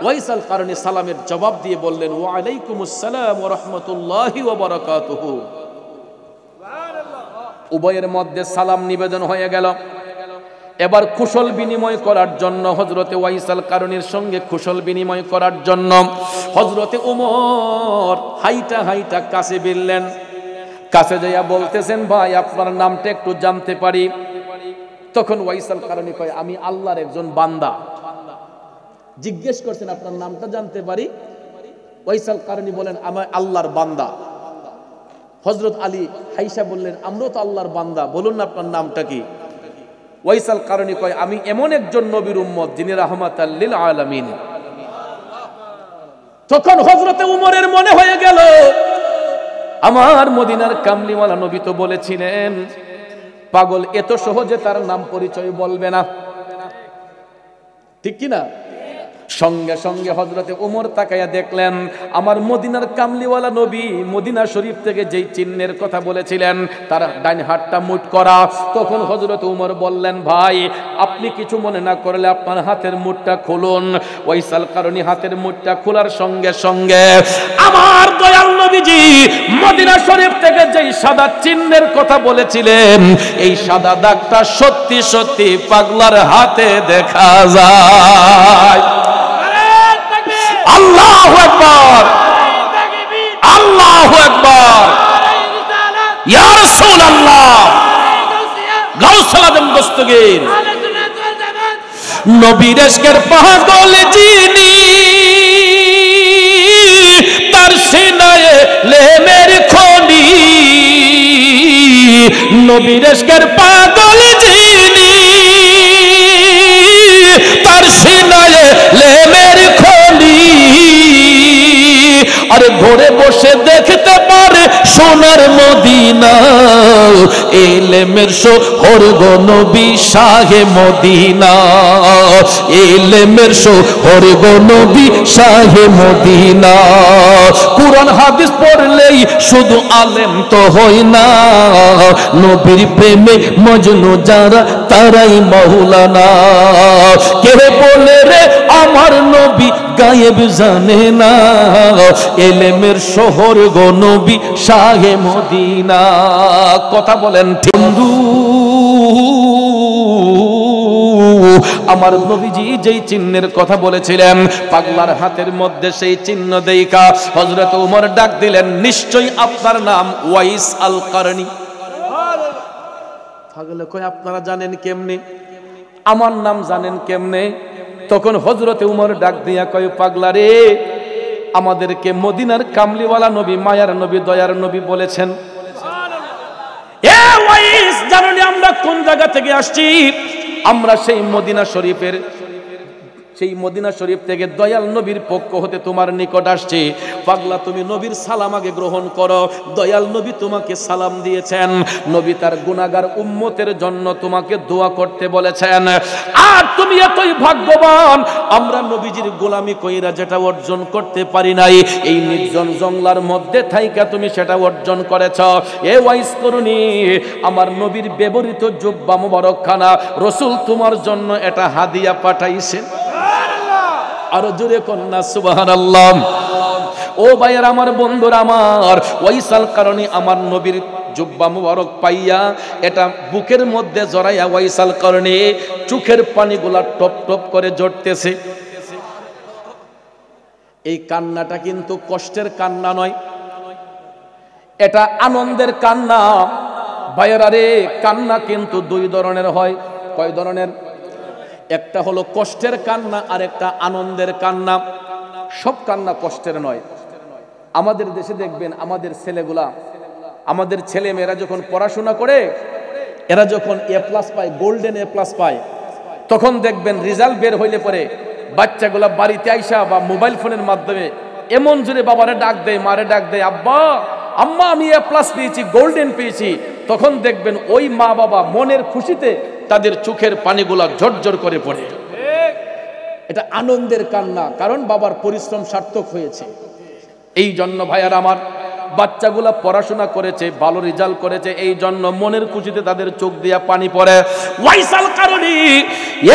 ওয়াইসাল কারণী সালামের জবাব দিয়ে বললেন, ওয়া আলাইকুমুস সালাম ওয়া রাহমাতুল্লাহি ওয়া বারাকাতুহু। উভয়ের মধ্যে সালাম নিবেদন হয়ে গেল। এবার কুশল বিনিময় করার জন্য হযরতে ওয়াইসাল কারণীর সঙ্গে কুশল বিনিময় করার জন্য হযরতে ওমর হাইটা হাইটা কাছে বিললেন। কাছে যাইয়া বলতেছেন, ভাই আপনার নামটা একটু জানতে পারি? তখন ওয়াইসাল কারণী কয়, আমি আল্লাহর একজন বান্দা। জিজ্ঞেস করছেন আপনার নামটা জানতে পারি? ওয়াইসাল কারণী বলেন, আমি আল্লাহর বান্দা। হযরত আলী হাইসা বললেন, আমরাও তো আল্লাহর বান্দা, বলুন না আপনার নামটা কি? ওয়াইসাল কারণী কয়, আমি এমন একজন নবীর উম্মত যিনি রাহমাতাল লিল আলামিন। তখন হযরতে উমরের মনে হয়ে গেল, আমার মদিনার কামলিওয়ালা নবী তো বলেছিলেন পাগল এত সহজে তার নাম পরিচয় বলবে না, ঠিক কি না? সঙ্গে সঙ্গে হযরতে ওমর তাকায়া দেখলেন আমার মদিনার কামলিওয়ালা নবী মদিনা শরীফ থেকে যেই চিহ্নের কথা বলেছিলেন তার ডান হাতটা মুঠ করা। তখন হযরতে ওমর বললেন, ভাই আপনি কিছু মনে না করলে আপনার হাতের মুঠটা খুলুন। ওয়াইসাল কারণী হাতের মুঠটা খোলার সঙ্গে সঙ্গে আমার দয়াল নবীজি মদিনা শরীফ থেকে যেই সাদা চিহ্নের কথা বলেছিলেন এই সাদা দাগটা সত্যি সত্যি পাগলার হাতে দেখা যায়। আল্লাহু আকবার, আল্লাহু আকবার, ইয়া রাসূলুল্লাহ, গাউসুল আজম দস্তগীর নবীর ইশকের পাগল যিনি তার সিনায় লেমের খনি, নবীর ইশকের পাগল যিনি তার সিনায় লেমের খনি, আরে ঘরে বসে দেখতে পারে সোনার মদিনা, এলেমের শহর গো নবী শাহে মদিনা, এলেমের শহর গো নবী শাহে মদিনা। কুরআন হাদিস পড়লেই শুধু আলেম তো হয় না, নবীর প্রেমে মজনু যারা তারাই মাওলানা। কে বলে রে আমার নবী গায়েব জানে না, এলেমের শহর গো নবী শাহে মদিনা। কথা বলেন বন্ধু, আমার নবীজি যেই চিহ্নের কথা বলেছিলেন পাগলার হাতের মধ্যে সেই চিহ্ন দেইখা হযরত ওমর ডাক দিলেন, নিশ্চয়ই আপনার নাম ওয়াইস আল কারণী। পাগলে কই আপনারা জানেন কেমনে? আমার নাম জানেন কেমনে? তখন হযরতে ওমর ডাক দিয়া কয়, পাগলা রে, আমাদেরকে মদিনার কামলিওয়ালা নবী মায়ার নবী দয়ার নবী বলেছেন, এ ওয়াইস জানেন আমরা কোন জায়গা থেকে আসছি? আমরা সেই মদিনা শরীফের সেই মদিনা শরীফ থেকে দয়াল নবীর পক্ষ হতে তোমার নিকট আসছে, পাগলা তুমি নবীর সালাম আগে গ্রহণ করো। দয়াল নবী তোমাকে সালাম দিয়েছেন, নবী তার গুনাহগার উম্মতের জন্য তোমাকে দোয়া করতে বলেছেন। আর তুমি এতই ভাগ্যবান, আমরা নবীজির গোলামি কইরা যেটা অর্জন করতে পারি নাই, এই নির্জন জঙ্গলার মধ্যে থাইকা তুমি সেটা অর্জন করেছ। এ ওয়াইস করুনি, আমার নবীর ব্যবহৃত জুব্বা মুবারকখানা রাসূল তোমার জন্য এটা হাদিয়া পাঠাইছেন। আরো জোরে কন্যা সুবহানাল্লাহ। ও ভাইয়ের আমার, বন্ধুরা আমার, ওয়াইসাল কারণে আমার নবীর জুব্বা মুবারক পাইয়া এটা বুকের মধ্যে জড়াইয়া ওয়াইসাল কারণে চোখের পানিগুলা টপ টপ করে ঝরতেছে। এই কান্নাটা কিন্তু কষ্টের কান্না নয়, এটা আনন্দের কান্না। ভাইয়েরা রে, কান্না কিন্তু দুই ধরনের হয়। কয় ধরনের? একটা হলো কষ্টের কান্না আর একটা আনন্দের কান্না। সব কান্না কষ্টের নয়। আমাদের দেশে দেখবেন আমাদের ছেলেগুলা, আমাদের ছেলে মেয়েরা যখন পড়াশোনা করে, এরা যখন A+ পায়, গোল্ডেন A+ পায়, তখন দেখবেন রেজাল্ট বের হইলে পরে বাচ্চাগুলা বাড়িতে আইসা বা মোবাইল ফোনের মাধ্যমে এমন জোরে বাবারে ডাক দেয়, মারে ডাক দেয়, আব্বা আম্মা আমি A+ পেয়েছি, গোল্ডেন পেয়েছি। তখন দেখবেন ওই মা বাবা মনের খুশিতে তাদের চোখের পানিগুলা ঝরঝর করে পড়ে। এটা আনন্দের কান্না, কারণ বাবার পরিশ্রম সার্থক হয়েছে। এই জন্য ভাইয়ার আমার, বাচ্চাগুলা পড়াশোনা করেছে, ভালো রেজাল্ট করেছে, এই জন্য মনের খুশিতে তাদের চোখ দিয়া পানি পড়ে। ওয়াইসাল কারণে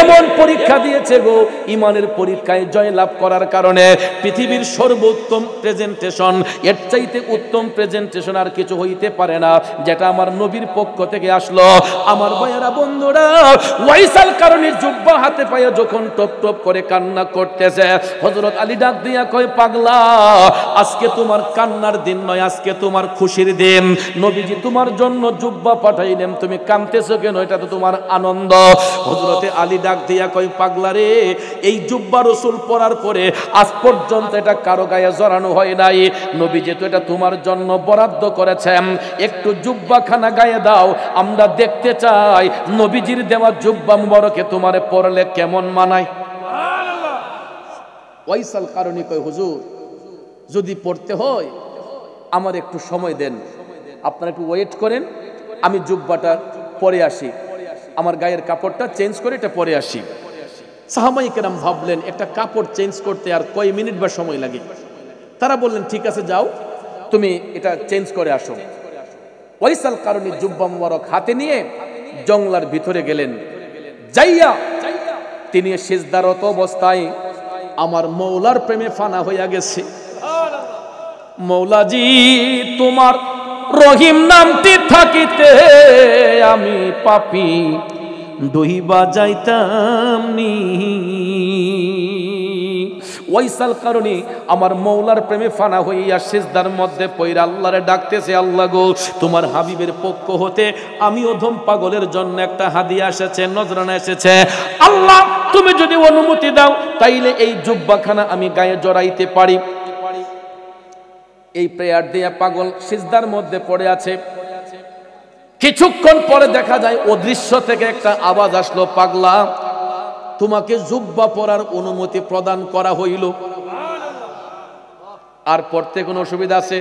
এমন পরীক্ষা দিয়েছে গো, ইমানের পরীক্ষায় জয় লাভ করার কারণে পৃথিবীর সর্বোত্তম প্রেজেন্টেশন, এর চাইতে উত্তম প্রেজেন্টেশন আর কিছু হইতে পারে না, যেটা আমার নবীর পক্ষ থেকে আসলো। আমার ভাইয়েরা বন্ধুরা, ওয়াইসাল কারণে জুব্বা হাতে পায়ে যখন টপ টপ করে কান্না করতেছে, হযরত আলী ডাক দিয়া কয়, পাগলা আজকে তোমার কান্নার দিন নয়, আজকে তোমার খুশির দিন। নবীজি তোমার জন্য জুব্বা পাঠাইলেন, তুমি কাঁদতেছো কেন? এটা তো তোমার আনন্দ। হযরতে আলী ডাক দিয়া কয়, পাগলা রে, এই জুব্বা রাসূল পরার পরে আজ পর্যন্ত এটা কারো গায়ে জড়ানো হয় নাই। নবীজি তো এটা তোমার জন্য বরাদ্দ করেছেন, একটু জুব্বাখানা গায়ে দাও, আমরা দেখতে চাই নবীজির দেওয়া জুব্বা মুবারকে তোমারে পরলে কেমন মানায়। সুবহানাল্লাহ। ওয়াইসাল কারণে কয়, হুজুর যদি পড়তে হয় আমার একটু সময় দেন, আপনারা একটু ওয়েট করেন, আমি জুব্বাটা পরে আসি, আমার গায়ের কাপড়টা চেঞ্জ করে এটা পরে আসি। সাহাবায়ে কেরাম ভাবলেন একটা কাপড় চেঞ্জ করতে আর কয় মিনিট বা সময় লাগে। তারা বললেন ঠিক আছে যাও, তুমি এটা চেঞ্জ করে আসো। ওয়াইসাল কারণে জুব্বা মুবারক হাতে নিয়ে জঙ্গলার ভিতরে গেলেন। যাইয়া তিনি সিজদারত অবস্থায় আমার মৌলার প্রেমে ফানা হইয়া গেছে। মৌলাজি তোমার রহিম নামটি থাকিতে আমি পাপী ডহিবা যাইতাম নি। ওয়াইসাল কারণে আমার মৌলার প্রেমে ফানা হইয়া সিজদার মধ্যে পইরা আল্লাহরে ডাকতেছে, আল্লাহ গো তোমার হাবিবের পক্ষ হতে আমি অধম পাগলের জন্য একটা হাদিয়া এসেছে, নজরানা এসেছে। আল্লাহ তুমি যদি অনুমতি দাও তাইলে এই জুব্বাখানা আমি গায়ে জড়াইতে পারি। এই প্রেয়ার দিয়ে পাগল সিজদার মধ্যে পড়ে আছে। কিছুক্ষণ পরে দেখা যায় অদৃশ্য থেকে একটা আওয়াজ আসলো, পাগলা তোমাকে জুব্বা পরার অনুমতি প্রদান করা হইল। আর পড়তে কোনো অসুবিধা আছে?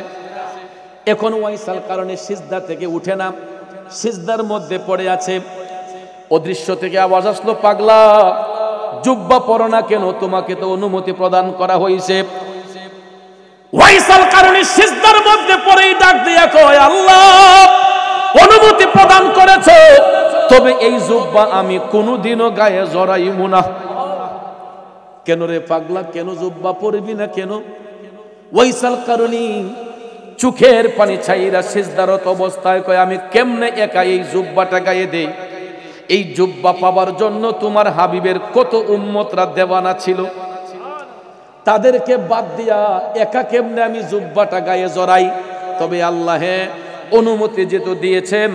এখন ওয়াইসাল কারণে সিজদা থেকে উঠে না, সিজদার মধ্যে পড়ে আছে। অদৃশ্য থেকে আওয়াজ আসলো, পাগলা জুব্বা পরো না কেন? তোমাকে তো অনুমতি প্রদান করা হয়েছে। ওয়াইসাল কারণে সিজদার মধ্যে পড়েই ডাক দিয়া কয়, আল্লাহ অনুমতি প্রদান করেছো, তবে এই জুব্বা আমি কোনোদিনও গায়ে জড়াইব না। কেন রে পাগলা, কেন জুব্বা পরবি না কেন? ওয়াইসাল কারণে চোখের পানি ছাইরা সিজদারত অবস্থায় কয়, আমি কেমনে একা এই জুব্বাটা গায়ে দেই? এই জুব্বা পাবার জন্য তোমার হাবিবের কত উম্মতরা দেওয়ানা ছিল, তাদেরকে বাদ দিয়া একা কেমনে আমি জুব্বাটা গায়ে জড়াই? তবে আল্লাহ অনুমতি যেহেতু দিয়েছেন,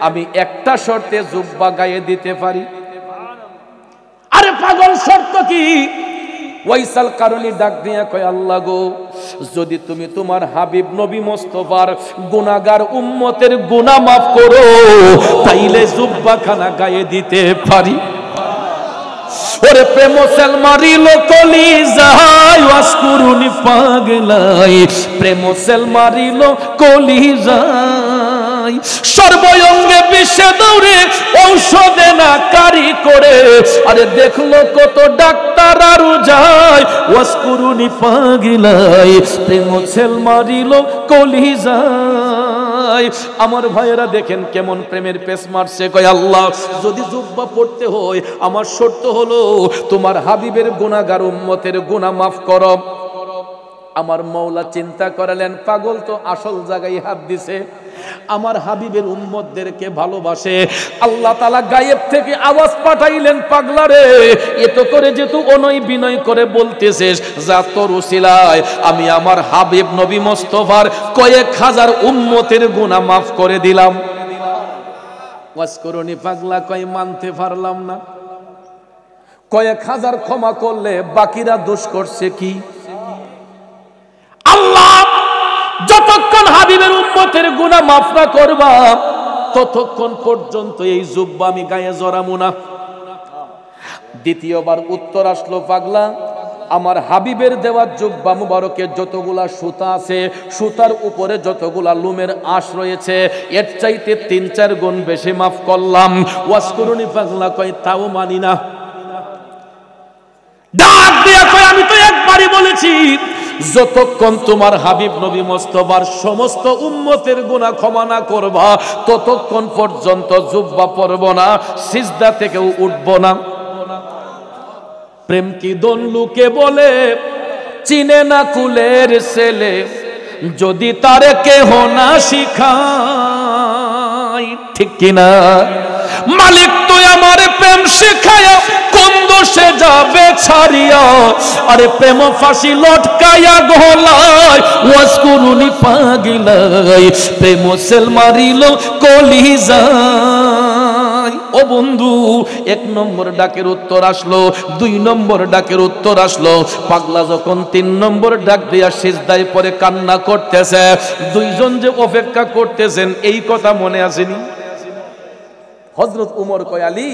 আমি একটা শর্তে জুব্বা গায়ে দিতে পারি। আরে পাগল, শর্ত কি? ওয়াইসাল কারণে ডাক দিয়া কয়, আল্লাহ গো যদি তুমি তোমার হাবিব নবী মুস্তাফার গুনাহগার উম্মতের গুনাহ মাফ করো তাইলে জুব্বাখানা গায়ে দিতে পারি। ও ওরে প্রেম সেল মারিল কলি যায় ওয়াসকুরুনি পাগলাই প্রেম সেল মারিল কলি যায় সর্বঙ্গে বিষে দৌড়ে ঔষধে না কারি করে আরে দেখলো কত ডাক্তার আরো যায় ওয়াসকুরুনি পাগলাই প্রেম সেল মারিল কলি যায় আমার ভাইয়েরা দেখেন কেমন প্রেমের পেশ মারছে কয় আল্লাহ যদি জুব্বা পড়তে হয় আমার শর্ত হলো তোমার হাবিবের গুনাহগার উম্মতের গুনাহ মাফ করো আমার মওলা চিন্তা করালেন পাগল তো আসল জায়গায় হাত দিছে আমার হাবিবের উম্মতদেরকে ভালোবাসে আল্লাহ তাআলা গায়েব থেকে আওয়াজ পাঠাইলেন পাগলারে এত করে যে তুই অনয় বিনয় করে বলতেছিস যা তোর উসিলায় আমি আমার হাবিব নবী মুস্তাফার কয়েক হাজার উম্মতের গুনাহ মাফ করে দিলাম ওয়াসকুরুনি পাগলা কয় মানতে পারলাম না কয়েক হাজার ক্ষমা করলে বাকিরা দোষ করছে কি আল্লাহ যতক্ষণ হাবিবের উম্মতের গুনাহ মাফ না করবা ততক্ষণ পর্যন্ত এই জুব্বা আমি গায়ে জড়াবো না দ্বিতীয়বার উত্তর আসলো পাগলা আমার হাবিবের দেওয়া জুব্বা মুবারকের যতগুলা সুতা আছে সুতার উপরে যতগুলা লুমের আঁশ রয়েছে এর চাইতে 3-4 গুণ বেশি মাফ করলাম ওয়াসকুরুনি পাগলা কয় তাও মানি না ডাক দিয়া কয় আমি তো একবারই বলেছি যতক্ষণ তোমার হাবিব নবী মুস্তাফার সমস্ত উম্মতের গুনাহ ক্ষমা না করবা ততক্ষণ পর্যন্ত জুব্বা পরব না সিজদা থেকেও উঠব না প্রেম কি দন লোকে বলে চিনে না কুলের ছেলে যদি তারে কেহ না শিখায় ঠিক কিনা মালিক তুই আমার প্রেম শিখায়া কোন দোষে যাবে ছাড়িয়া আরে প্রেম ফাঁসি লটকায়া গলায় ওয়াসকুরুনি পাগলাই প্রেম সেল মারিল কলিজায় ও বন্ধু 1 নম্বর ডাকের উত্তর আসলো 2 নম্বর ডাকের উত্তর আসলো পাগলা যখন 3 নম্বর ডাক দিয়া সিজদায় পড়ে কান্না করতেছে দুইজন যে অপেক্ষা করতেছেন এই কথা মনে আসেনি হযরত উমর কয় আলী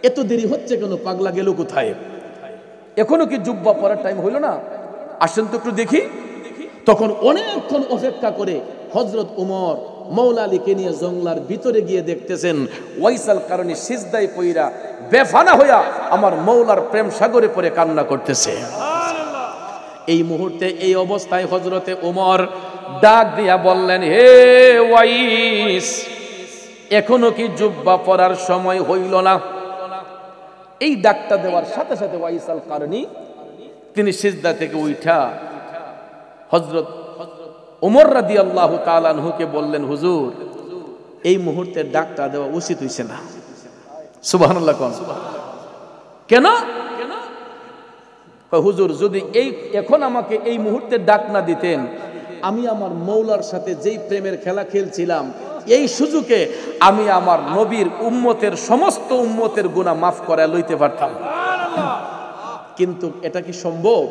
এত দেরি হচ্ছে কেন পাগলা গেল কোথায় এখনো কি জুব্বা পরার টাইম হইল না আসেন তো একটু দেখি তখন অনেকক্ষণ অপেক্ষা করে হযরত উমর মওলা আলীকে নিয়ে জঙ্গলার ভিতরে গিয়ে দেখতেছেন ওয়াইসাল কারণে সিজদায় পইরা বেফানা হইয়া আমার মওলার প্রেম সাগরে পড়ে কান্না করতেছে এই মুহূর্তে এই অবস্থায় হযরতে উমর ডাক দিয়া বললেন হে ওয়াইস এখনো কি জুব্বা পরার সময় হইল না এই ডাকটা দেওয়ার সাথে সাথে ওয়াইসাল কারণী তিনি সিজদা থেকে উঠা হযরত ওমর রাদিয়াল্লাহু তাআলা আনহুকে বললেন হুজুর এই মুহূর্তে ডাকটা দেওয়া উচিত হইছে না সুবহানাল্লাহ কোন কেন হুজুর যদি এই এখন আমাকে এই মুহূর্তে ডাক না দিতেন আমি আমার মওলার সাথে যেই প্রেমের খেলা খেলছিলাম এই সুযোগে আমি আমার নবীর উম্মতের সমস্ত উম্মতের গুনাহ মাফ করে লইতে পারতাম কিন্তু এটা কি সম্ভব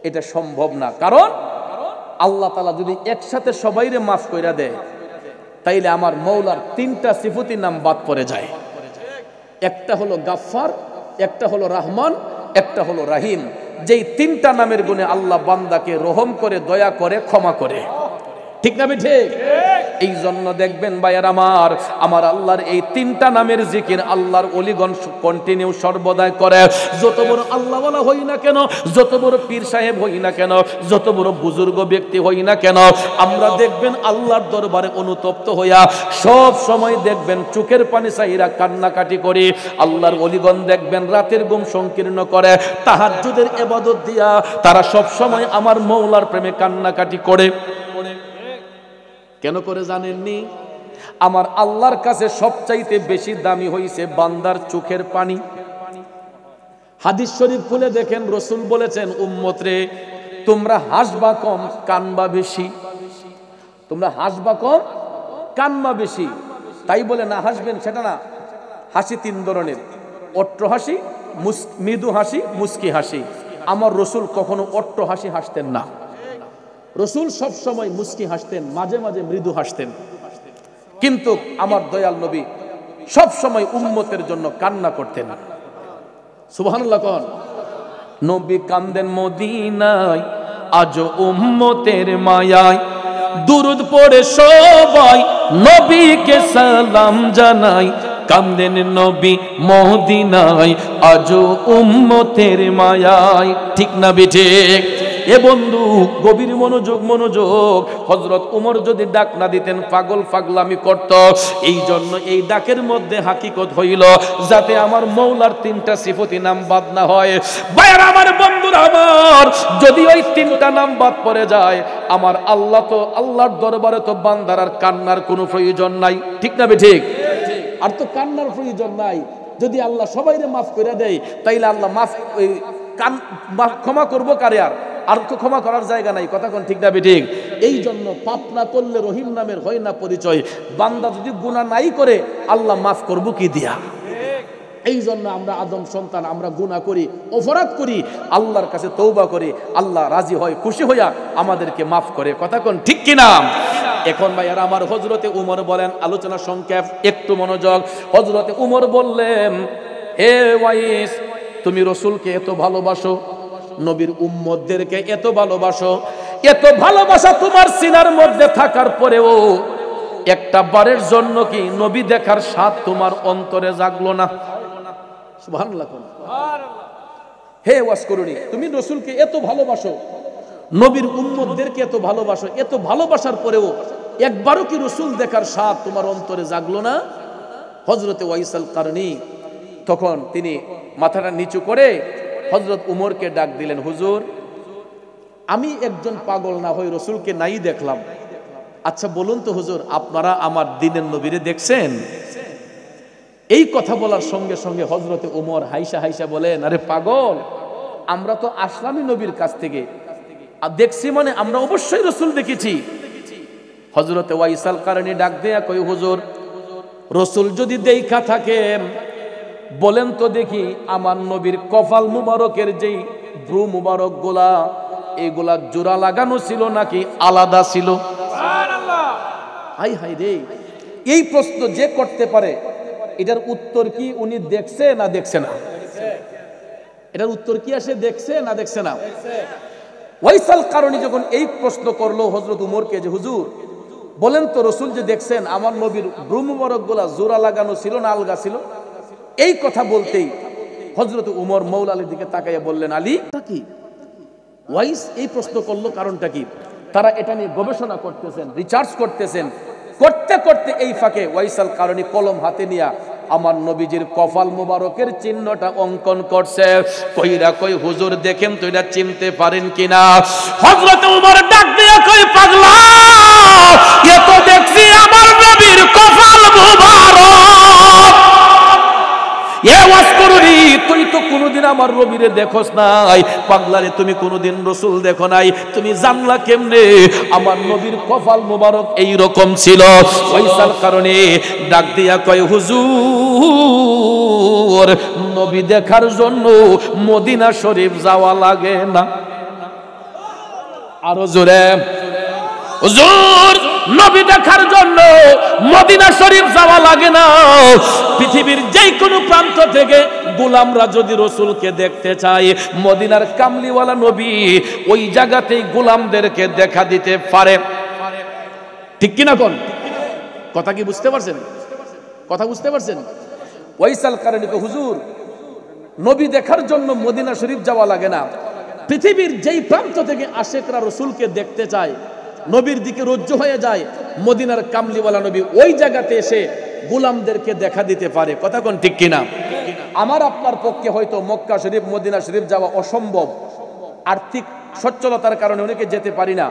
এটা সম্ভব না কারণ আল্লাহ তাআলা যদি একসাথে সবাইরে মাফ কইরা দেয় তাইলে আমার মওলার 3টা সিফাতের নাম বাদ পড়ে যায় একটা হলো গাফফার একটা হলো রহমান একটা হলো রহিম যেই 3টা নামের গুণে আল্লাহ বান্দাকে রহম করে দয়া করে ক্ষমা করে ঠিক না ঠিক এই জন্য দেখবেন ভাইয়ার আমার আল্লাহর এই 3টা নামের জিকির আল্লাহর ওলিগণ কন্টিনিউ সর্বদাই করে যত বড় আল্লাহ ওয়ালা হই না কেন যত বড় পীর সাহেব হই না কেন যত বড় বুজুর্গ ব্যক্তি হই না কেন আমরা দেখবেন আল্লাহর দরবারে অনুতপ্ত হইয়া সব সময় দেখবেন চোখের পানি চাইরা কান্নাকাটি করে আল্লাহর ওলিগণ দেখবেন রাতের ঘুম সংকীর্ণ করে তাহাজ্জুদের ইবাদত দিয়া তারা সব সময় আমার মওলার প্রেমে কান্নাকাটি করে কেন করে জানেননি আমার আল্লাহর কাছে সবচাইতে বেশি দামি হইছে বান্দার চোখের পানি হাদিস শরীফ খুলে দেখেন রাসূল বলেছেন উম্মত রে তোমরা হাসবা কম কানবা বেশি তোমরা হাসবা কম কানবা বেশি তাই বলে না হাসবেন সেটা না হাসি 3 ধরনের অট্ট হাসি মৃদু হাসি মুস্কি হাসি আমার রাসূল কখনো অট্ট হাসি হাসতেন না রাসূল সব সময় মুস্কি হাসতেন মাঝে মাঝে মৃদু হাসতেন কিন্তু আমার দয়াল নবী সব সময় উম্মতের জন্য কান্না করতেন সুবহানাল্লাহ কোন। নবী কান্দেন মদিনায় আজ উম্মতের মায়ায়, দুরুদ পড়ে সবাই নবীকে সালাম জানাই। কান্দেন নবী মদিনায় আজ উম্মতের মায়ায়। ঠিক না বিঠিক? এ বন্ধু গভীর মনোযোগ মনোযোগ। হযরত উমর যদি ডাক না দিতেন পাগল পাগলামি করত। এই জন্য এই ডাকের মধ্যে হাকিকত হইল যাতে আমার মৌলার তিনটা সিফতি নাম বাদ না হয়। ভাইয়ার আমার, বন্ধুরা আমার, যদি ওই তিনটা নাম বাদ পড়ে যায় আমার আল্লাহ তো আল্লাহর দরবারে তো বান্দার আর কান্নার কোনো প্রয়োজন নাই। ঠিক না ঠিক? আর তো কান্নার প্রয়োজন নাই। যদি আল্লাহ সবাইরে মাফ করে দেয় তাইলে আল্লাহ ক্ষমা করবো কারে? আর তো ক্ষমা করার জায়গা নাই। কথা কোন ঠিক না ঠিক? এই জন্য পাপ না করলে রহিম নামের হয় না পরিচয়। বান্দা যদি গুনাহ নাই করে আল্লাহ মাফ করবো কি দিয়া? এই জন্য আমরা আদম সন্তান, আমরা গুনাহ করি, অপরাধ করি, আল্লাহর কাছে তওবা করি, আল্লাহ রাজি হয়, খুশি হইয়া আমাদেরকে মাফ করে। কথা কোন ঠিক কিনা? এখন ভাইয়ারা আমার, হযরতে উমর বলেন, আলোচনা সংক্ষেপ, একটু মনোযোগ। হযরতে উমর বললেন, হে ওয়াইস, তুমি রাসূলকে এত ভালোবাসো, নবীর উম্মতদেরকে এত ভালোবাসো, এত ভালোবাসা তোমার সিনার মধ্যে থাকার পরেও একটা বারের জন্য কি নবী দেখার স্বাদ তোমার অন্তরে জাগলো না? সুবহানাল্লাহ। হে ওয়াসকরুনি, তুমি রাসূলকে এত ভালোবাসো, নবীর উম্মতদেরকে এত ভালোবাসো, এত ভালোবাসার পরেও একবারও কি রাসূল দেখার স্বাদ তোমার অন্তরে জাগলো না? হযরতে ওয়াইসাল কারনী তখন তিনি মাথাটা নিচু করে হযরত উমরকে ডাক দিলেন, হুজুর, আমি একজন পাগল না হই রাসূলকে নাই দেখলাম। আচ্ছা বলুন তো হুজুর, আপনারা আমার দিনের নবীরে দেখছেন? এই কথা বলার সঙ্গে সঙ্গে হযরতে উমর হাইসা হাইসা বলেন, আরে পাগল, আমরা তো আসলামই নবীর কাছ থেকে, আর দেখছি মানে আমরা অবশ্যই রাসূল দেখেছি। হযরতে ওয়াইসাল কারনী ডাক দেয়া কই, হুজুর, রাসূল যদি দেখা থাকেন বলেন তো দেখি আমার নবীর কপাল মুবারকের যেই ভ্রু মুবারক গুলা, এগুলা জোড়া লাগানো ছিল নাকি আলাদা ছিল? সুবহানাল্লাহ। হাই হাই রে, এই প্রশ্ন যে করতে পারে এটার উত্তর কি উনি দেখছে না দেখছে না? এটার উত্তর কি আসে, দেখছে না দেখছে না? ওয়াইসাল কারনী যখন এই প্রশ্ন করলো হযরত উমরকে যে, হুজুর বলেন তো রাসূল যে দেখছেন আমার নবীর ভ্রু মুবারক গুলা জোড়া লাগানো ছিল না আলগা ছিল? এই কথা বলতেই হযরত উমর মৌলা আলীর দিকে তাকাইয়া বললেন, আলী, কি ওয়াইস এই প্রশ্ন করলো কারণটা কি? তারা এটা নিয়ে গবেষণা করতেছেন, রিসার্চ করতেছেন। করতে করতে এই ফাঁকে ওয়াইসাল কারনী কলম হাতে নিয়ে আমার নবীজির কপাল মুবারকের চিহ্নটা অঙ্কন করছে। কইরা কই, হুজুর দেখেন তো এটা চিনতে পারেন কিনা? হযরত উমর ডাক দিয়া কই, পাগলা, এ তো দেখছি আমার নবীর কপাল মুবারক। এ ওয়াসকরুনি, তুই তো কোনোদিন আমার নবীরে দেখোস নাই। পাগলারে, তুমি কোনোদিন রাসূল দেখো নাই, তুমি জানলা কেমনে আমার নবীর কপাল মুবারক এই রকম ছিল? ওইসাল কারণে ডাক দিয়া কয়, হুজুর, নবী দেখার জন্য মদিনা শরীফ যাওয়া লাগে না। আরো জোরে, হুজুর, নবী দেখার জন্য মদিনা শরীফ যাওয়া লাগে না। পৃথিবীর যে কোনো প্রান্ত থেকে গোলামরা যদি রাসূলকে দেখতে চায়, মদিনার কামলিওয়ালা নবী ওই জায়গাতেই গোলামদেরকে দেখা দিতে পারে। ঠিক কিনা কোন কথা? কি বুঝতে পারছেন? কথা বুঝতে পারছেন? ওয়াইসাল কারনী কয়, হুজুর, নবী দেখার জন্য মদিনা শরীফ যাওয়া লাগে না। পৃথিবীর যেই প্রান্ত থেকে আশেকরা রাসূলকে দেখতে চায়, নবীর দিকে রজ্জু হয়ে যায়, মদিনার কামলিওয়ালা নবী ওই জায়গাতে এসে গোলামদেরকে দেখা দিতে পারে। কথা কোন ঠিক কিনা? আমার আপনার পক্ষে হয়তো মক্কা শরীফ, মদিনা শরীফ যাওয়া অসম্ভব। আর্থিক সচ্ছলতার কারণে অনেকে যেতে পারি না,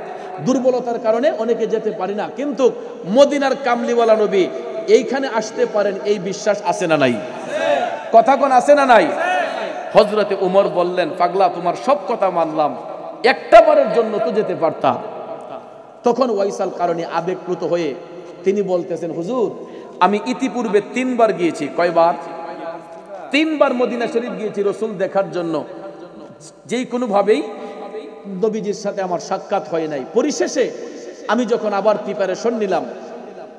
দুর্বলতার কারণে অনেকে যেতে পারি না, কিন্তু মদিনার কামলিওয়ালা নবী এইখানে আসতে পারেন, এই বিশ্বাস আছে না নাই? কথা কোন আছে না নাই? হযরতে উমর বললেন, পাগলা, তোমার সব কথা মানলাম, একটা বারের জন্য তো যেতে পারতাম। তখন ওয়াইসাল কারনী আবেগপ্লুত হয়ে তিনি বলতেছেন, হুজুর, আমি ইতিপূর্বে 3 বার গিয়েছি। কয়বার? 3 বার মদিনা শরীফ গিয়েছি রাসূল দেখার জন্য। যেই কোনো ভাবেই নবীজির সাথে আমার সাক্ষাৎ হয় নাই। পরিশেষে আমি যখন আবার প্রিপারেশন নিলাম,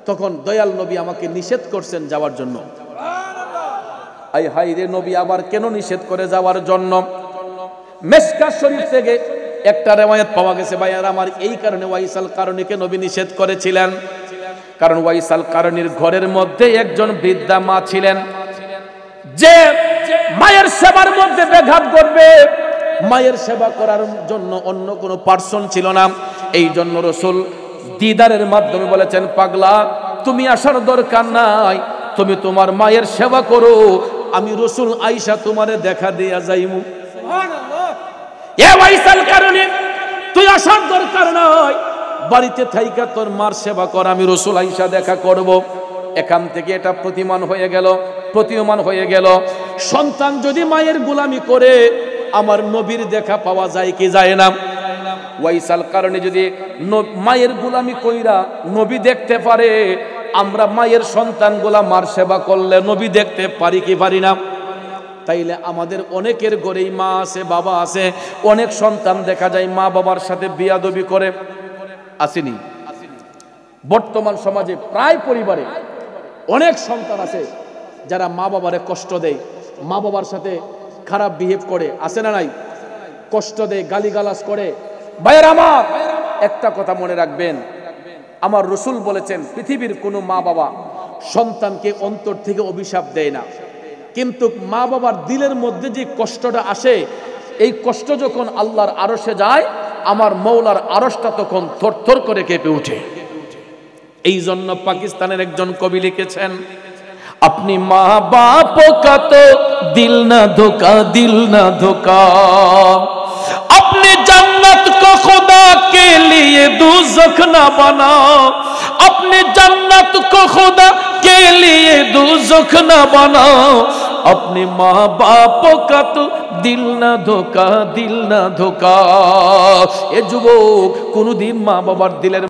তখন দয়াল নবী আমাকে নিষেধ করছেন যাওয়ার জন্য। আই হাই রে, নবী আবার কেন নিষেধ করে যাওয়ার জন্য? মিশকাত শরীফ থেকে একটা রিওয়ায়াত পাওয়া গেছে ভাইয়ার আমার, এই কারণে ওয়াইসাল কারণীকে নবী নিষেধ করেছিলেন। কারণ ওয়াইসাল কারণীর ঘরের মধ্যে একজন বৃদ্ধা মা ছিলেন, যে মায়ের সেবার মধ্যে ব্যাঘাত করবে। মায়ের সেবা করার জন্য অন্য কোনো পার্সন ছিল না। এই জন্য রাসূল দিদারের মাধ্যমে বলেছেন, পাগলা তুমি আসার দরকার নাই, তুমি তোমার মায়ের সেবা করো, আমি রাসূল আয়েশা তোমারে দেখা দিয়া যাইমু। সুবহানাল্লাহ। এ ওয়াইসাল কারণী, তুই আসার দরকার নাই, বাড়িতে থাইকা তোর মার সেবা কর, আমি রাসূল আয়েশা দেখা করব। এখান থেকে এটা প্রতীয়মান হয়ে গেল, সন্তান যদি মায়ের গোলামি করে আমার নবীর দেখা পাওয়া যায় কি যায় না? ওয়াইসাল কারণে যদি মায়ের গোলামি কইরা নবী দেখতে পারে, আমরা মায়ের সন্তানগুলা মার সেবা করলে নবী দেখতে পারি কি পারি না? তাইলে আমাদের অনেকের ঘরেই মা আছে, বাবা আছে, অনেক সন্তান দেখা যায় মা বাবার সাথে বিয়াদবি করে। আসেনি? বর্তমান সমাজে প্রায় পরিবারে অনেক সন্তান আছে যারা মা বাবারে কষ্ট দেয়, মা বাবার সাথে খারাপ বিহেভ করে, আছে না নাই? কষ্ট দেয়, গালিগালাজ করে। ভাইয়ের আমার, একটা কথা মনে রাখবেন, আমার রাসূল বলেছেন পৃথিবীর কোনো মা বাবা সন্তানকে অন্তর থেকে অভিশাপ দেয় না, কিন্তু মা বাবার দিলের মধ্যে যে কষ্টটা আসে, এই কষ্ট যখন আল্লাহর আরশে যায়, আমার মওলার আরশটা তখন থরথর করে কেঁপে ওঠে। এই জন্য পাকিস্তানের একজন কবি লিখেছেন, अपनी माँ बाप का तो दिल ना धोखा, दिल ना धोखा, अपनी जन्नत को खुदा के लिए दोज़ख ना बनाओ, अपनी जन्नत को खुदा के लिए दोज़ख ना बनाओ, अपने माँ बाप का तो दिल ना धोखा, दिल ना धोखा। ए जुबक, कोनोदिन माँ बाবার দিলের